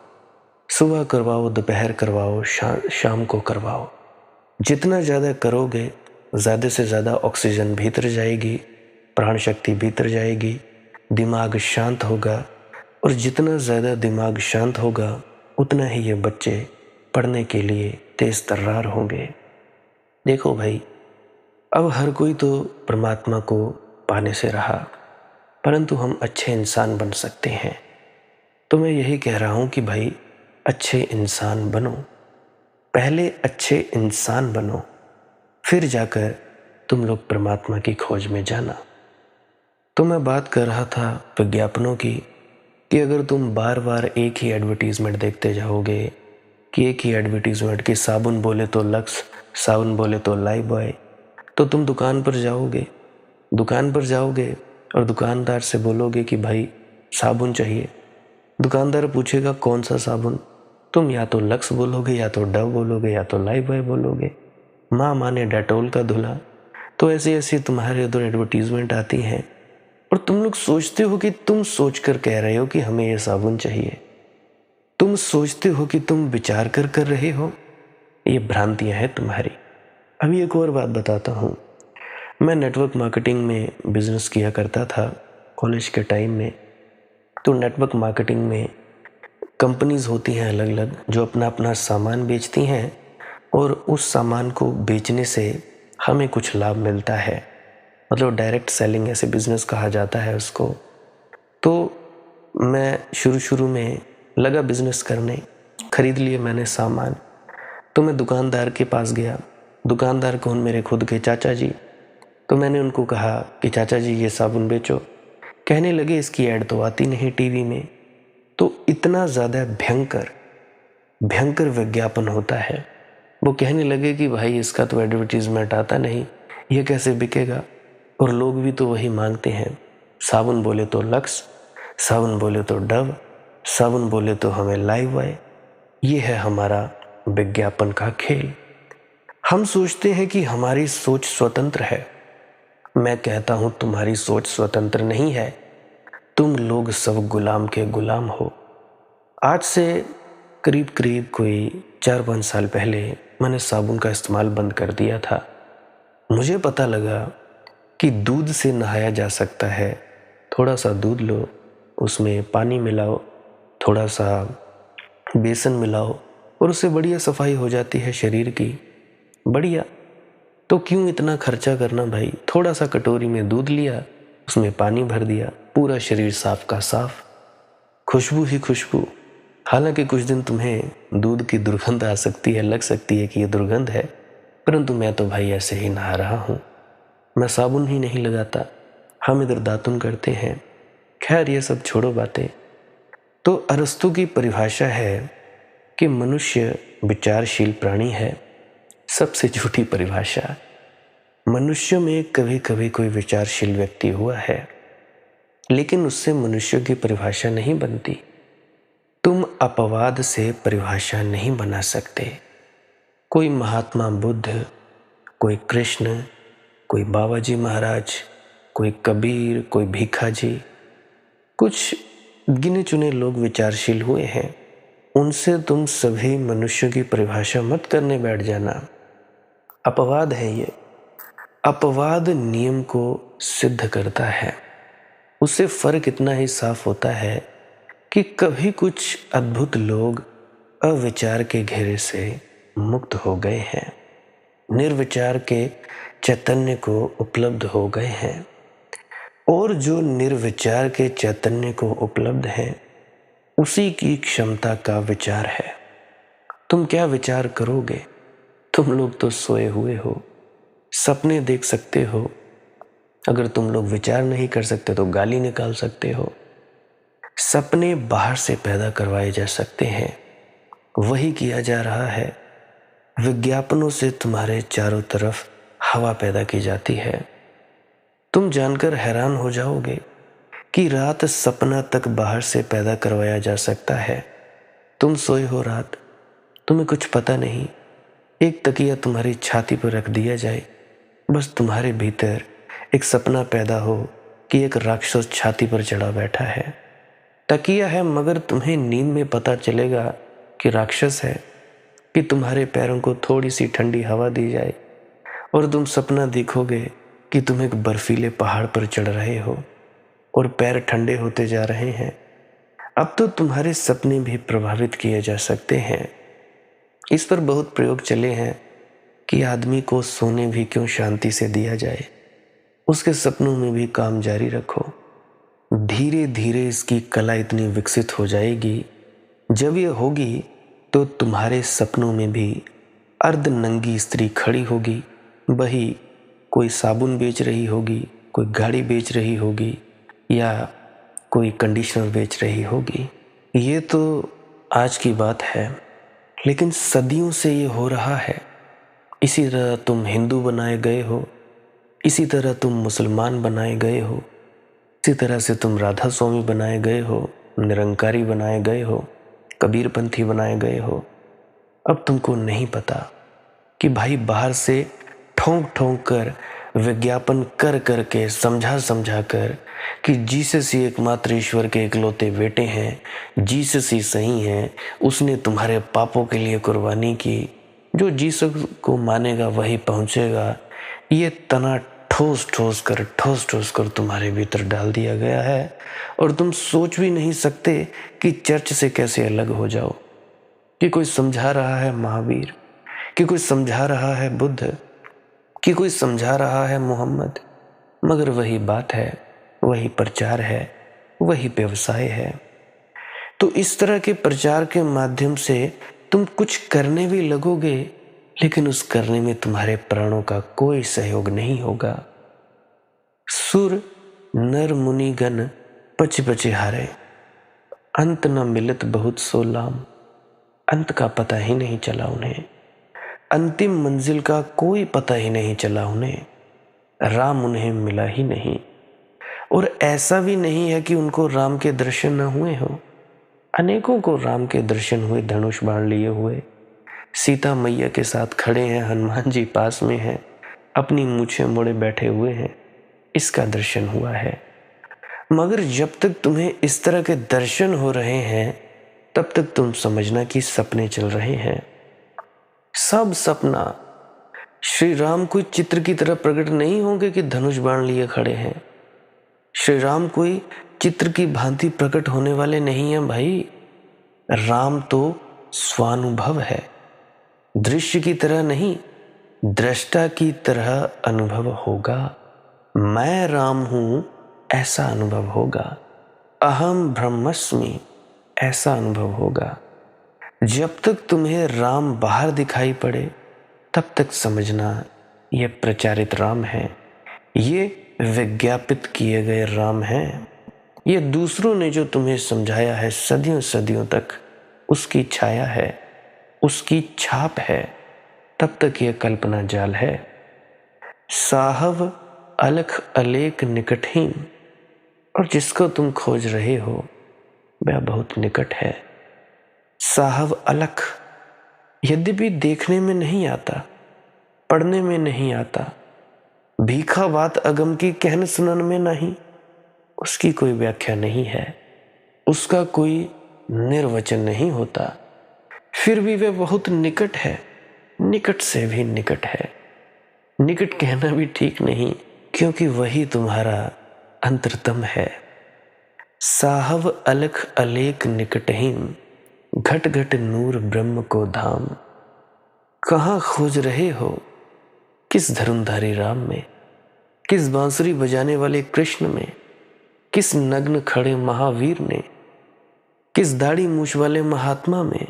सुबह करवाओ, दोपहर करवाओ, शाम को करवाओ। जितना ज़्यादा करोगे, ज़्यादा से ज़्यादा ऑक्सीजन भीतर जाएगी, प्राण शक्ति भीतर जाएगी, दिमाग शांत होगा, और जितना ज़्यादा दिमाग शांत होगा, उतना ही ये बच्चे पढ़ने के लिए तेज़ तर्रार होंगे। देखो भाई, अब हर कोई तो परमात्मा को पाने से रहा, परंतु हम अच्छे इंसान बन सकते हैं। तो मैं यही कह रहा हूँ कि भाई अच्छे इंसान बनो, पहले अच्छे इंसान बनो, फिर जाकर तुम लोग परमात्मा की खोज में जाना। तो मैं बात कर रहा था विज्ञापनों की, कि अगर तुम बार बार एक ही एडवर्टीज़मेंट देखते जाओगे, कि एक ही एडवर्टीज़मेंट कि साबुन बोले तो लक्स, साबुन बोले तो लाइफबॉय, तो तुम दुकान पर जाओगे और दुकानदार से बोलोगे कि भाई साबुन चाहिए। दुकानदार पूछेगा कौन सा साबुन, तुम या तो लक्स बोलोगे, या तो डव बोलोगे, या तो लाइफबॉय बोलोगे। माँ माने डेटोल का धुला। तो ऐसी ऐसी तुम्हारे उधर एडवर्टीज़मेंट आती हैं, और तुम लोग सोचते हो कि तुम सोच कर कह रहे हो कि हमें ये साबुन चाहिए। तुम सोचते हो कि तुम विचार कर रहे हो। ये भ्रांतियां हैं तुम्हारी। अभी एक और बात बताता हूँ। मैं नेटवर्क मार्केटिंग में बिजनेस किया करता था कॉलेज के टाइम में। तो नेटवर्क मार्केटिंग में कंपनीज होती हैं अलग अलग, जो अपना अपना सामान बेचती हैं, और उस सामान को बेचने से हमें कुछ लाभ मिलता है। मतलब डायरेक्ट सेलिंग ऐसे बिजनेस कहा जाता है उसको। तो मैं शुरू में लगा बिजनेस करने, खरीद लिए मैंने सामान। तो मैं दुकानदार के पास गया। दुकानदार कौन? मेरे खुद के चाचा जी। तो मैंने उनको कहा कि चाचा जी ये साबुन बेचो। कहने लगे इसकी ऐड तो आती नहीं टीवी में। तो इतना ज़्यादा भयंकर विज्ञापन होता है। वो कहने लगे कि भाई इसका तो एडवर्टीजमेंट आता नहीं, ये कैसे बिकेगा। और लोग भी तो वही मांगते हैं। साबुन बोले तो लक्स, साबुन बोले तो डव, साबुन बोले तो हमें लाइव बॉय। ये है हमारा विज्ञापन का खेल। हम सोचते हैं कि हमारी सोच स्वतंत्र है। मैं कहता हूं तुम्हारी सोच स्वतंत्र नहीं है, तुम लोग सब गुलाम के गुलाम हो। आज से करीब करीब कोई 4-5 साल पहले मैंने साबुन का इस्तेमाल बंद कर दिया था। मुझे पता लगा कि दूध से नहाया जा सकता है। थोड़ा सा दूध लो, उसमें पानी मिलाओ, थोड़ा सा बेसन मिलाओ और उससे बढ़िया सफाई हो जाती है शरीर की। बढ़िया। तो क्यों इतना खर्चा करना भाई। थोड़ा सा कटोरी में दूध लिया, उसमें पानी भर दिया, पूरा शरीर साफ का साफ, खुशबू ही खुशबू। हालांकि कुछ दिन तुम्हें दूध की दुर्गंध आ सकती है, लग सकती है कि ये दुर्गंध है, परंतु मैं तो भाई ऐसे ही नहा रहा हूँ। मैं साबुन ही नहीं लगाता, हम इधर दातुन करते हैं। खैर ये सब छोड़ो बातें। तो अरस्तु की परिभाषा है कि मनुष्य विचारशील प्राणी है। सबसे झूठी परिभाषा। मनुष्य में कभी कभी कोई विचारशील व्यक्ति हुआ है, लेकिन उससे मनुष्य की परिभाषा नहीं बनती। तुम अपवाद से परिभाषा नहीं बना सकते। कोई महात्मा बुद्ध, कोई कृष्ण, कोई बाबा जी महाराज, कोई कबीर, कोई भीखा जी, कुछ गिने चुने लोग विचारशील हुए हैं। उनसे तुम सभी मनुष्यों की परिभाषा मत करने बैठ जाना। अपवाद है ये। अपवाद नियम को सिद्ध करता है। उससे फर्क इतना ही साफ होता है कि कभी कुछ अद्भुत लोग अविचार के घेरे से मुक्त हो गए हैं, निर्विचार के चैतन्य को उपलब्ध हो गए हैं। और जो निर्विचार के चैतन्य को उपलब्ध है, उसी की क्षमता का विचार है। तुम क्या विचार करोगे। तुम लोग तो सोए हुए हो, सपने देख सकते हो। अगर तुम लोग विचार नहीं कर सकते तो गाली निकाल सकते हो। सपने बाहर से पैदा करवाए जा सकते हैं, वही किया जा रहा है। विज्ञापनों से तुम्हारे चारों तरफ हवा पैदा की जाती है। तुम जानकर हैरान हो जाओगे कि रात सपना तक बाहर से पैदा करवाया जा सकता है। तुम सोए हो रात, तुम्हें कुछ पता नहीं, एक तकिया तुम्हारी छाती पर रख दिया जाए, बस तुम्हारे भीतर एक सपना पैदा हो कि एक राक्षस छाती पर चढ़ा बैठा है। तकिया है, मगर तुम्हें नींद में पता चलेगा कि राक्षस है। कि तुम्हारे पैरों को थोड़ी सी ठंडी हवा दी जाए और तुम सपना देखोगे कि तुम एक बर्फीले पहाड़ पर चढ़ रहे हो और पैर ठंडे होते जा रहे हैं। अब तो तुम्हारे सपने भी प्रभावित किए जा सकते हैं। इस पर बहुत प्रयोग चले हैं कि आदमी को सोने भी क्यों शांति से दिया जाए, उसके सपनों में भी काम जारी रखो। धीरे धीरे इसकी कला इतनी विकसित हो जाएगी, जब ये होगी तो तुम्हारे सपनों में भी अर्धनंगी स्त्री खड़ी होगी। वही कोई साबुन बेच रही होगी, कोई गाड़ी बेच रही होगी या कोई कंडीशनर बेच रही होगी। ये तो आज की बात है, लेकिन सदियों से ये हो रहा है। इसी तरह तुम हिंदू बनाए गए हो, इसी तरह तुम मुसलमान बनाए गए हो, इसी तरह से तुम राधा स्वामी बनाए गए हो, निरंकारी बनाए गए हो, कबीरपंथी बनाए गए हो। अब तुमको नहीं पता कि भाई बाहर से ठोंक ठोंक कर, विज्ञापन कर कर के, समझा समझा कर कि जीसस ही एकमात्र ईश्वर के इकलौते बेटे हैं, जीसस ही सही हैं, उसने तुम्हारे पापों के लिए कुर्बानी की, जो जीसस को मानेगा वही पहुंचेगा। ये तना ठोस ठोस कर तुम्हारे भीतर डाल दिया गया है और तुम सोच भी नहीं सकते कि चर्च से कैसे अलग हो जाओ। कि कोई समझा रहा है महावीर, कि कोई समझा रहा है बुद्ध, कि कोई समझा रहा है मोहम्मद, मगर वही बात है, वही प्रचार है, वही व्यवसाय है। तो इस तरह के प्रचार के माध्यम से तुम कुछ करने भी लगोगे, लेकिन उस करने में तुम्हारे प्राणों का कोई सहयोग नहीं होगा। सुर नर मुनि गण पच पचे हारे, अंत न मिलत बहुत सोलाम। अंत का पता ही नहीं चला उन्हें, अंतिम मंजिल का कोई पता ही नहीं चला उन्हें। राम उन्हें मिला ही नहीं। और ऐसा भी नहीं है कि उनको राम के दर्शन न हुए हों। अनेकों को राम के दर्शन हुए, धनुष बाण लिए हुए, सीता मैया के साथ खड़े हैं, हनुमान जी पास में हैं, अपनी मूछें मोड़े बैठे हुए हैं, इसका दर्शन हुआ है। मगर जब तक तुम्हें इस तरह के दर्शन हो रहे हैं तब तक तुम समझना कि सपने चल रहे हैं। सब सपना। श्री राम कोई चित्र की तरह प्रकट नहीं होंगे कि धनुष बाण लिए खड़े हैं। श्री राम कोई चित्र की भांति प्रकट होने वाले नहीं हैं भाई। राम तो स्वानुभव है, दृश्य की तरह नहीं, दृष्टा की तरह अनुभव होगा। मैं राम हूं ऐसा अनुभव होगा। अहम ब्रह्मस्मि ऐसा अनुभव होगा। जब तक तुम्हें राम बाहर दिखाई पड़े तब तक समझना ये प्रचारित राम है, ये विज्ञापित किए गए राम हैं। ये दूसरों ने जो तुम्हें समझाया है सदियों सदियों तक, उसकी छाया है, उसकी छाप है। तब तक यह कल्पना जाल है। साहब अलख अलेख निकटहीन, और जिसको तुम खोज रहे हो वह बहुत निकट है। साहब अलख, यद्यपि देखने में नहीं आता, पढ़ने में नहीं आता, भीखा बात अगम की कहन सुनन में नहीं, उसकी कोई व्याख्या नहीं है, उसका कोई निर्वचन नहीं होता, फिर भी वह बहुत निकट है, निकट से भी निकट है। निकट कहना भी ठीक नहीं, क्योंकि वही तुम्हारा अंतरतम है। साहब अलख अलेख निकटहीन, घट घट नूर ब्रह्म को धाम। कहाँ खोज रहे हो? किस धर्मधारी राम में, किस बांसुरी बजाने वाले कृष्ण में, किस नग्न खड़े महावीर ने, किस दाढ़ी मूछ वाले महात्मा में?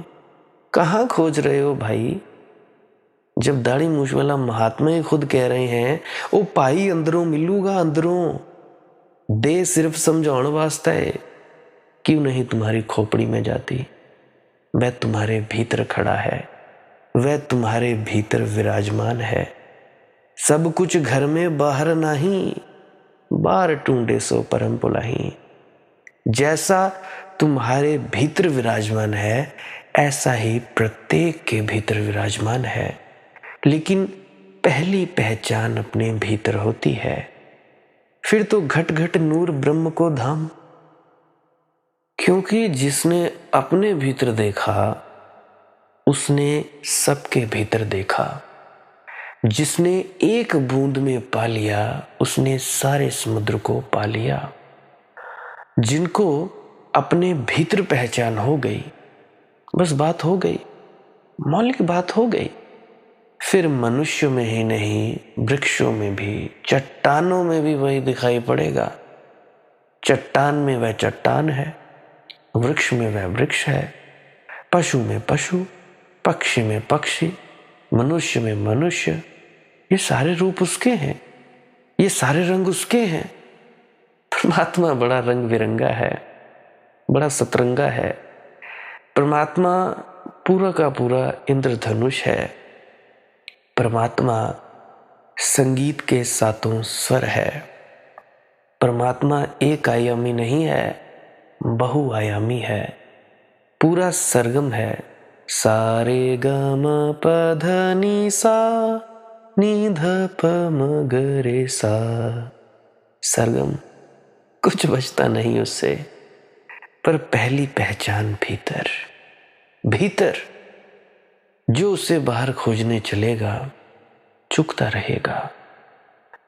कहाँ खोज रहे हो भाई? जब दाढ़ी मूछ वाला महात्मा ही खुद कह रहे हैं ओ पाई अंदरों मिलूगा, अंदरों दे सिर्फ समझाउण वास्ते है, क्यों नहीं तुम्हारी खोपड़ी में जाती? वह तुम्हारे भीतर खड़ा है, वह तुम्हारे भीतर विराजमान है। सब कुछ घर में बाहर नहीं, बाहर टूंडे सो परम पुलाही। जैसा तुम्हारे भीतर विराजमान है ऐसा ही प्रत्येक के भीतर विराजमान है। लेकिन पहली पहचान अपने भीतर होती है, फिर तो घट घट नूर ब्रह्म को धाम। क्योंकि जिसने अपने भीतर देखा उसने सबके भीतर देखा। जिसने एक बूंद में पा लिया उसने सारे समुद्र को पा लिया। जिनको अपने भीतर पहचान हो गई, बस बात हो गई, मौलिक बात हो गई। फिर मनुष्य में ही नहीं, वृक्षों में भी, चट्टानों में भी वही दिखाई पड़ेगा। चट्टान में वह चट्टान है, वृक्ष में वह वृक्ष है, पशु में पशु, पक्षी में पक्षी, मनुष्य में मनुष्य। ये सारे रूप उसके हैं, ये सारे रंग उसके हैं। परमात्मा बड़ा रंग बिरंगा है, बड़ा सतरंगा है। परमात्मा पूरा का पूरा इंद्रधनुष है। परमात्मा संगीत के सातों स्वर है। परमात्मा एक आयामी नहीं है, बहुआयामी है। पूरा सरगम है। सा रे ग म प ध नि सा नि ध प म ग रे सा। सरगम, कुछ बचता नहीं उससे। पर पहली पहचान भीतर, भीतर। जो उसे बाहर खोजने चलेगा चूकता रहेगा।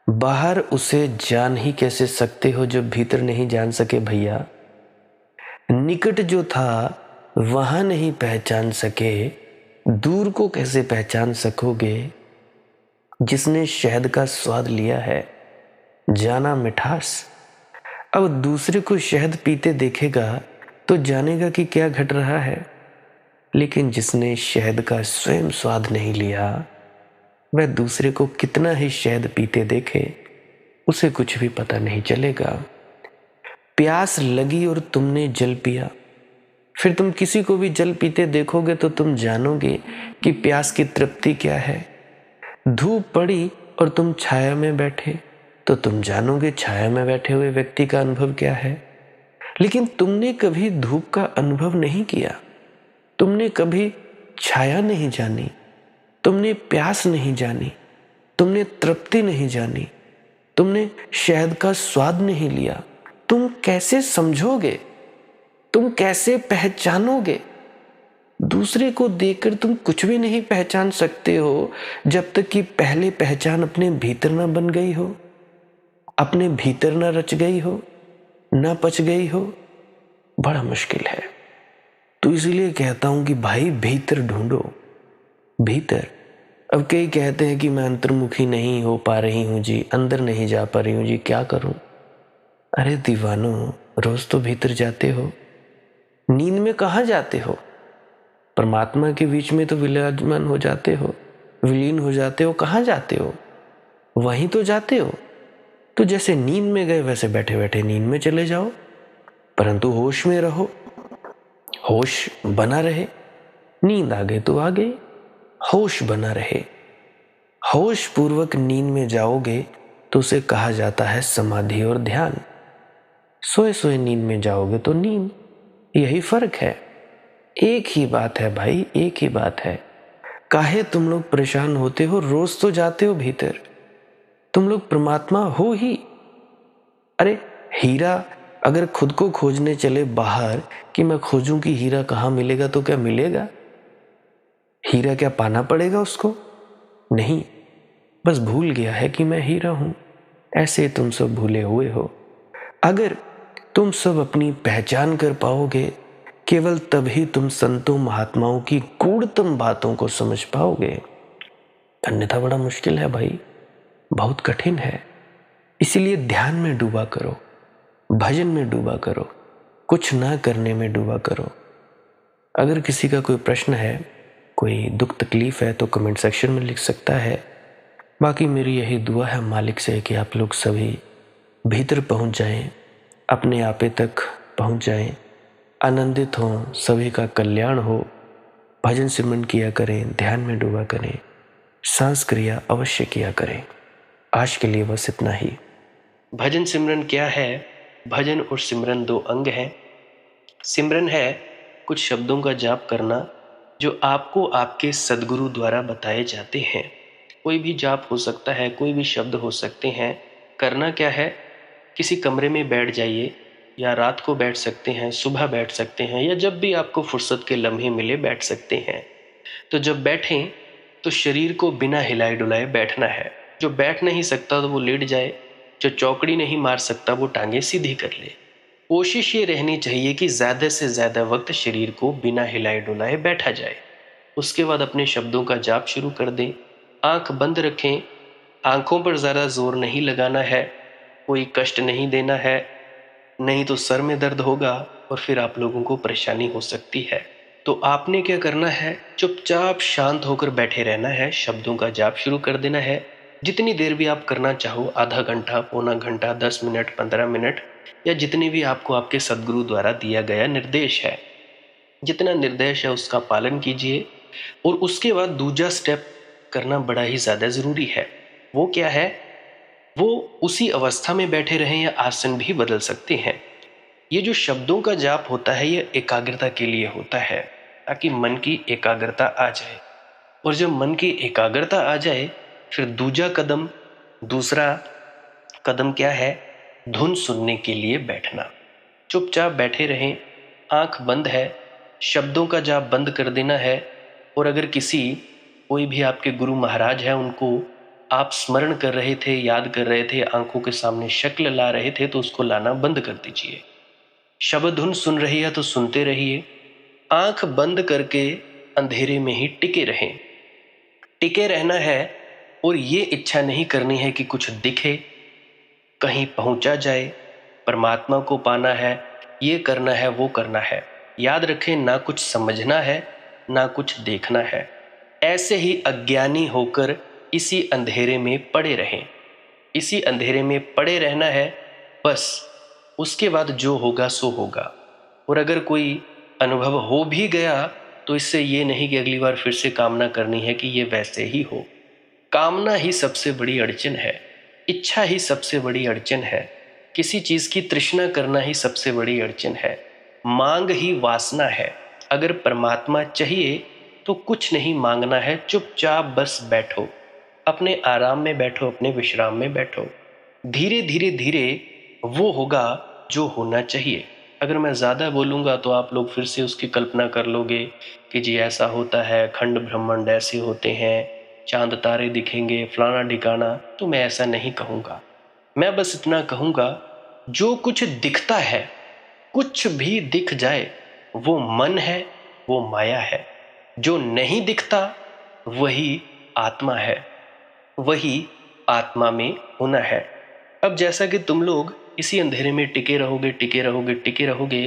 बाहर उसे जान ही कैसे सकते हो जो भीतर नहीं जान सके भैया। निकट जो था वहां नहीं पहचान सके, दूर को कैसे पहचान सकोगे? जिसने शहद का स्वाद लिया है, जाना मिठास, अब दूसरे को शहद पीते देखेगा तो जानेगा कि क्या घट रहा है। लेकिन जिसने शहद का स्वयं स्वाद नहीं लिया, वह दूसरे को कितना ही शहद पीते देखे, उसे कुछ भी पता नहीं चलेगा। प्यास लगी और तुमने जल पिया, फिर तुम किसी को भी जल पीते देखोगे तो तुम जानोगे कि प्यास की तृप्ति क्या है। धूप पड़ी और तुम छाया में बैठे, तो तुम जानोगे छाया में बैठे हुए व्यक्ति का अनुभव क्या है। लेकिन तुमने कभी धूप का अनुभव नहीं किया, तुमने कभी छाया नहीं जानी, तुमने प्यास नहीं जानी, तुमने तृप्ति नहीं जानी, तुमने शहद का स्वाद नहीं लिया। तुम कैसे समझोगे, तुम कैसे पहचानोगे। दूसरे को देखकर तुम कुछ भी नहीं पहचान सकते हो जब तक कि पहले पहचान अपने भीतर ना बन गई हो, अपने भीतर ना रच गई हो, ना पच गई हो। बड़ा मुश्किल है। तो इसलिए कहता हूं कि भाई भीतर ढूंढो, भीतर। अब कई कहते हैं कि मैं अंतर्मुखी नहीं हो पा रही हूं जी, अंदर नहीं जा पा रही हूं जी, क्या करूं। अरे दीवानो, रोज तो भीतर जाते हो। नींद में कहां जाते हो, परमात्मा के बीच में तो विराजमान हो जाते हो, विलीन हो जाते हो। कहां जाते हो, वहीं तो जाते हो। तो जैसे नींद में गए वैसे बैठे बैठे नींद में चले जाओ, परंतु होश में रहो, होश बना रहे। नींद आ गई तो आ गई, होश बना रहे। होश पूर्वक नींद में जाओगे तो उसे कहा जाता है समाधि और ध्यान। सोए सोए नींद में जाओगे तो नींद। यही फर्क है, एक ही बात है भाई, एक ही बात है। काहे तुम लोग परेशान होते हो, रोज तो जाते हो भीतर, तुम लोग परमात्मा हो ही। अरे हीरा अगर खुद को खोजने चले बाहर कि मैं खोजूं कि हीरा कहां मिलेगा, तो क्या मिलेगा। हीरा क्या पाना पड़ेगा उसको, नहीं। बस भूल गया है कि मैं हीरा हूं। ऐसे तुम सब भूले हुए हो। अगर तुम सब अपनी पहचान कर पाओगे, केवल तभी तुम संतों महात्माओं की गूढ़तम बातों को समझ पाओगे। अन्यथा बड़ा मुश्किल है भाई, बहुत कठिन है। इसीलिए ध्यान में डूबा करो, भजन में डूबा करो, कुछ ना करने में डूबा करो। अगर किसी का कोई प्रश्न है, कोई दुख तकलीफ है, तो कमेंट सेक्शन में लिख सकता है। बाकी मेरी यही दुआ है मालिक से कि आप लोग सभी भीतर पहुंच जाएं, अपने आपे तक पहुंच जाएं, आनंदित हों, सभी का कल्याण हो। भजन सिमरन किया करें, ध्यान में डूबा करें, सांस क्रिया अवश्य किया करें। आज के लिए बस इतना ही। भजन सिमरन क्या है? भजन और सिमरन दो अंग हैं। सिमरन है कुछ शब्दों का जाप करना जो आपको आपके सद्गुरु द्वारा बताए जाते हैं। कोई भी जाप हो सकता है, कोई भी शब्द हो सकते हैं। करना क्या है, किसी कमरे में बैठ जाइए, या रात को बैठ सकते हैं, सुबह बैठ सकते हैं, या जब भी आपको फुर्सत के लम्हे मिले बैठ सकते हैं। तो जब बैठें तो शरीर को बिना हिलाए डुलाए बैठना है। जो बैठ नहीं सकता तो वो लेट जाए, जो चौकड़ी नहीं मार सकता वो टांगे सीधी कर ले। कोशिश ये रहनी चाहिए कि ज़्यादा से ज़्यादा वक्त शरीर को बिना हिलाए डुलाए बैठा जाए। उसके बाद अपने शब्दों का जाप शुरू कर दें। आंख बंद रखें, आंखों पर ज़्यादा जोर नहीं लगाना है, कोई कष्ट नहीं देना है, नहीं तो सर में दर्द होगा और फिर आप लोगों को परेशानी हो सकती है। तो आपने क्या करना है, चुपचाप शांत होकर बैठे रहना है, शब्दों का जाप शुरू कर देना है। जितनी देर भी आप करना चाहो, आधा घंटा, पौना घंटा, 10 मिनट, 15 मिनट, या जितनी भी आपको आपके सद्गुरु द्वारा दिया गया निर्देश है, जितना निर्देश है उसका पालन कीजिए। और उसके बाद दूसरा स्टेप करना बड़ा ही ज़्यादा ज़रूरी है। वो क्या है, वो उसी अवस्था में बैठे रहें या आसन भी बदल सकते हैं। ये जो शब्दों का जाप होता है ये एकाग्रता के लिए होता है, ताकि मन की एकाग्रता आ जाए। और जब मन की एकाग्रता आ जाए फिर दूसरा कदम क्या है, धुन सुनने के लिए बैठना। चुपचाप बैठे रहें, आंख बंद है, शब्दों का जाप बंद कर देना है। और अगर कोई भी आपके गुरु महाराज है उनको आप स्मरण कर रहे थे, याद कर रहे थे, आंखों के सामने शक्ल ला रहे थे, तो उसको लाना बंद कर दीजिए। शब्द धुन सुन रही है तो सुनते रहिए, आंख बंद करके अंधेरे में ही टिके रहें। टिके रहना है और ये इच्छा नहीं करनी है कि कुछ दिखे, कहीं पहुंचा जाए, परमात्मा को पाना है, ये करना है, वो करना है। याद रखें, ना कुछ समझना है, ना कुछ देखना है। ऐसे ही अज्ञानी होकर इसी अंधेरे में पड़े रहें। इसी अंधेरे में पड़े रहना है बस। उसके बाद जो होगा सो होगा। और अगर कोई अनुभव हो भी गया तो इससे ये नहीं कि अगली बार फिर से कामना करनी है कि ये वैसे ही हो। कामना ही सबसे बड़ी अड़चन है। इच्छा ही सबसे बड़ी अड़चन है। किसी चीज़ की तृष्णा करना ही सबसे बड़ी अड़चन है। मांग ही वासना है। अगर परमात्मा चाहिए तो कुछ नहीं मांगना है, चुपचाप बस बैठो, अपने आराम में बैठो, अपने विश्राम में बैठो। धीरे धीरे धीरे वो होगा जो होना चाहिए। अगर मैं ज़्यादा बोलूँगा तो आप लोग फिर से उसकी कल्पना कर लोगे कि जी ऐसा होता है, खंड ब्रह्मांड ऐसे होते हैं, चांद तारे दिखेंगे, फलाना ढिकाना। तो मैं ऐसा नहीं कहूँगा। मैं बस इतना कहूँगा, जो कुछ दिखता है, कुछ भी दिख जाए, वो मन है, वो माया है। जो नहीं दिखता वही आत्मा है, वही आत्मा में होना है। अब जैसा कि तुम लोग इसी अंधेरे में टिके रहोगे, टिके रहोगे, टिके रहोगे,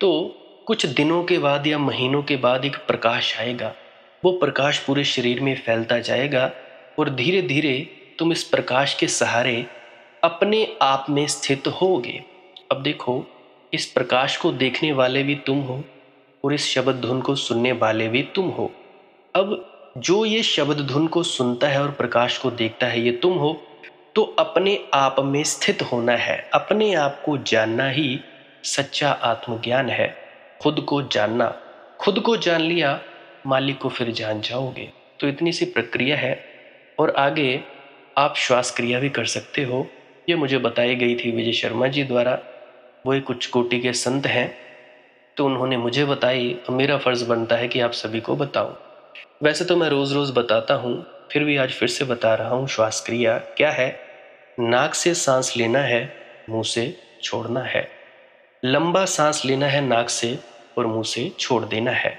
तो कुछ दिनों के बाद या महीनों के बाद एक प्रकाश आएगा। वो प्रकाश पूरे शरीर में फैलता जाएगा और धीरे धीरे तुम इस प्रकाश के सहारे अपने आप में स्थित होगे। अब देखो, इस प्रकाश को देखने वाले भी तुम हो और इस शब्द धुन को सुनने वाले भी तुम हो। अब जो ये शब्द धुन को सुनता है और प्रकाश को देखता है, ये तुम हो। तो अपने आप में स्थित होना है, अपने आप को जानना ही सच्चा आत्मज्ञान है। खुद को जानना, खुद को जान लिया, मालिक को फिर जान जाओगे। तो इतनी सी प्रक्रिया है। और आगे आप श्वास क्रिया भी कर सकते हो। ये मुझे बताई गई थी विजय शर्मा जी द्वारा। वो एक उच्च कोटि के संत हैं, तो उन्होंने मुझे बताई, और मेरा फर्ज बनता है कि आप सभी को बताऊं। वैसे तो मैं रोज रोज बताता हूँ, फिर भी आज फिर से बता रहा हूँ। श्वास क्रिया क्या है? नाक से सांस लेना है, मुंह से छोड़ना है। लंबा सांस लेना है नाक से और मुंह से छोड़ देना है।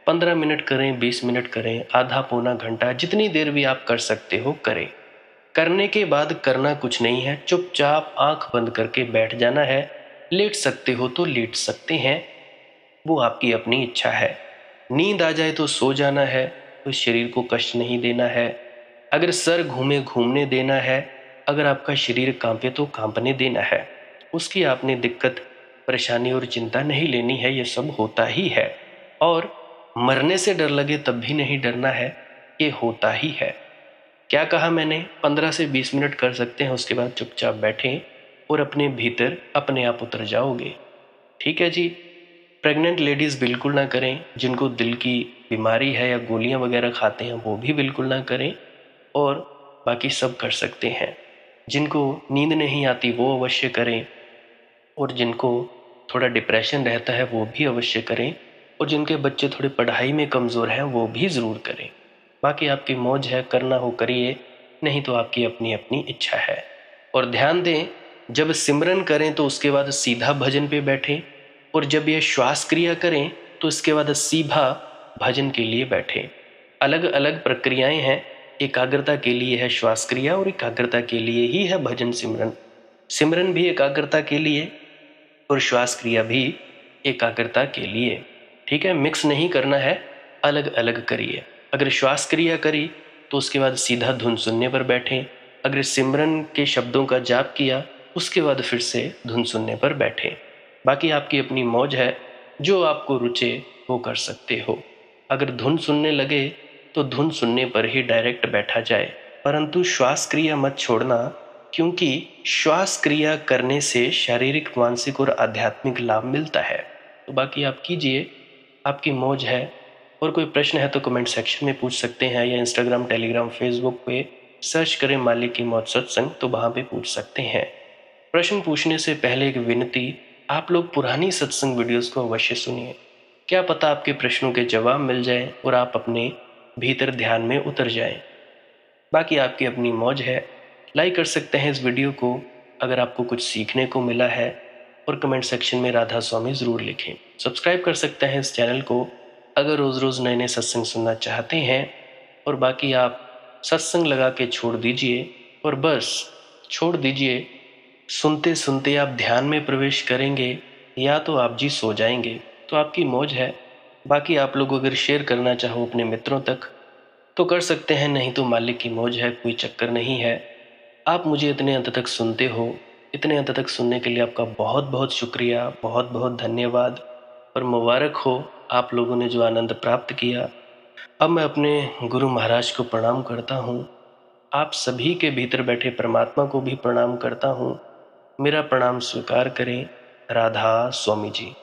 15 मिनट करें, 20 मिनट करें, आधा पौना घंटा, जितनी देर भी आप कर सकते हो करें। करने के बाद करना कुछ नहीं है, चुपचाप आंख बंद करके बैठ जाना है। लेट सकते हो तो लेट सकते हैं, वो आपकी अपनी इच्छा है। नींद आ जाए तो सो जाना है, तो शरीर को कष्ट नहीं देना है। अगर सर घूमे घूमने देना है, अगर आपका शरीर कांपे तो कांपने देना है। उसकी आपने दिक्कत, परेशानी और चिंता नहीं लेनी है, ये सब होता ही है। और मरने से डर लगे तब भी नहीं डरना है, ये होता ही है। क्या कहा मैंने? 15 से 20 मिनट कर सकते हैं, उसके बाद चुपचाप बैठें और अपने भीतर अपने आप उतर जाओगे। ठीक है जी। प्रेग्नेंट लेडीज़ बिल्कुल ना करें, जिनको दिल की बीमारी है या गोलियां वगैरह खाते हैं वो भी बिल्कुल ना करें, और बाकी सब कर सकते हैं। जिनको नींद नहीं आती वो अवश्य करें, और जिनको थोड़ा डिप्रेशन रहता है वो भी अवश्य करें, और जिनके बच्चे थोड़े पढ़ाई में कमज़ोर हैं वो भी ज़रूर करें। बाकी आपकी मौज है, करना हो करिए, नहीं तो आपकी अपनी अपनी इच्छा है। और ध्यान दें, जब सिमरन करें तो उसके बाद सीधा भजन पे बैठें, और जब ये श्वास क्रिया करें तो इसके बाद सीधा भजन के लिए बैठें। अलग अलग प्रक्रियाएं हैं। एकाग्रता के लिए है श्वास क्रिया, और एकाग्रता के लिए ही है भजन सिमरन। सिमरन भी एकाग्रता के लिए और श्वास क्रिया भी एकाग्रता के लिए। ठीक है, मिक्स नहीं करना है, अलग अलग करिए। अगर श्वास क्रिया करी तो उसके बाद सीधा धुन सुनने पर बैठें। अगर सिमरन के शब्दों का जाप किया उसके बाद फिर से धुन सुनने पर बैठें। बाकी आपकी अपनी मौज है, जो आपको रुचे वो कर सकते हो। अगर धुन सुनने लगे तो धुन सुनने पर ही डायरेक्ट बैठा जाए, परंतु श्वास क्रिया मत छोड़ना, क्योंकि श्वास क्रिया करने से शारीरिक, मानसिक और आध्यात्मिक लाभ मिलता है। तो बाकी आप कीजिए, आपकी मौज है। और कोई प्रश्न है तो कमेंट सेक्शन में पूछ सकते हैं, या इंस्टाग्राम, टेलीग्राम, फेसबुक पे सर्च करें मालिक की मौज सत्संग, तो वहाँ पे पूछ सकते हैं। प्रश्न पूछने से पहले एक विनती, आप लोग पुरानी सत्संग वीडियोस को अवश्य सुनिए। क्या पता आपके प्रश्नों के जवाब मिल जाएं और आप अपने भीतर ध्यान में उतर जाएं। बाकी आपकी अपनी मौज है। लाइक कर सकते हैं इस वीडियो को अगर आपको कुछ सीखने को मिला है, और कमेंट सेक्शन में राधा स्वामी ज़रूर लिखें। सब्सक्राइब कर सकते हैं इस चैनल को अगर रोज़ रोज़ नए नए सत्संग सुनना चाहते हैं। और बाकी आप सत्संग लगा के छोड़ दीजिए, और बस छोड़ दीजिए। सुनते सुनते आप ध्यान में प्रवेश करेंगे, या तो आप जी सो जाएंगे, तो आपकी मौज है। बाकी आप लोग अगर शेयर करना चाहो अपने मित्रों तक तो कर सकते हैं, नहीं तो मालिक की मौज है, कोई चक्कर नहीं है। आप मुझे इतने अंत तक सुनते हो, इतने अंत तक सुनने के लिए आपका बहुत बहुत शुक्रिया, बहुत बहुत धन्यवाद। और मुबारक हो आप लोगों ने जो आनंद प्राप्त किया। अब मैं अपने गुरु महाराज को प्रणाम करता हूँ। आप सभी के भीतर बैठे परमात्मा को भी प्रणाम करता हूँ। मेरा प्रणाम स्वीकार करें। राधा स्वामी जी।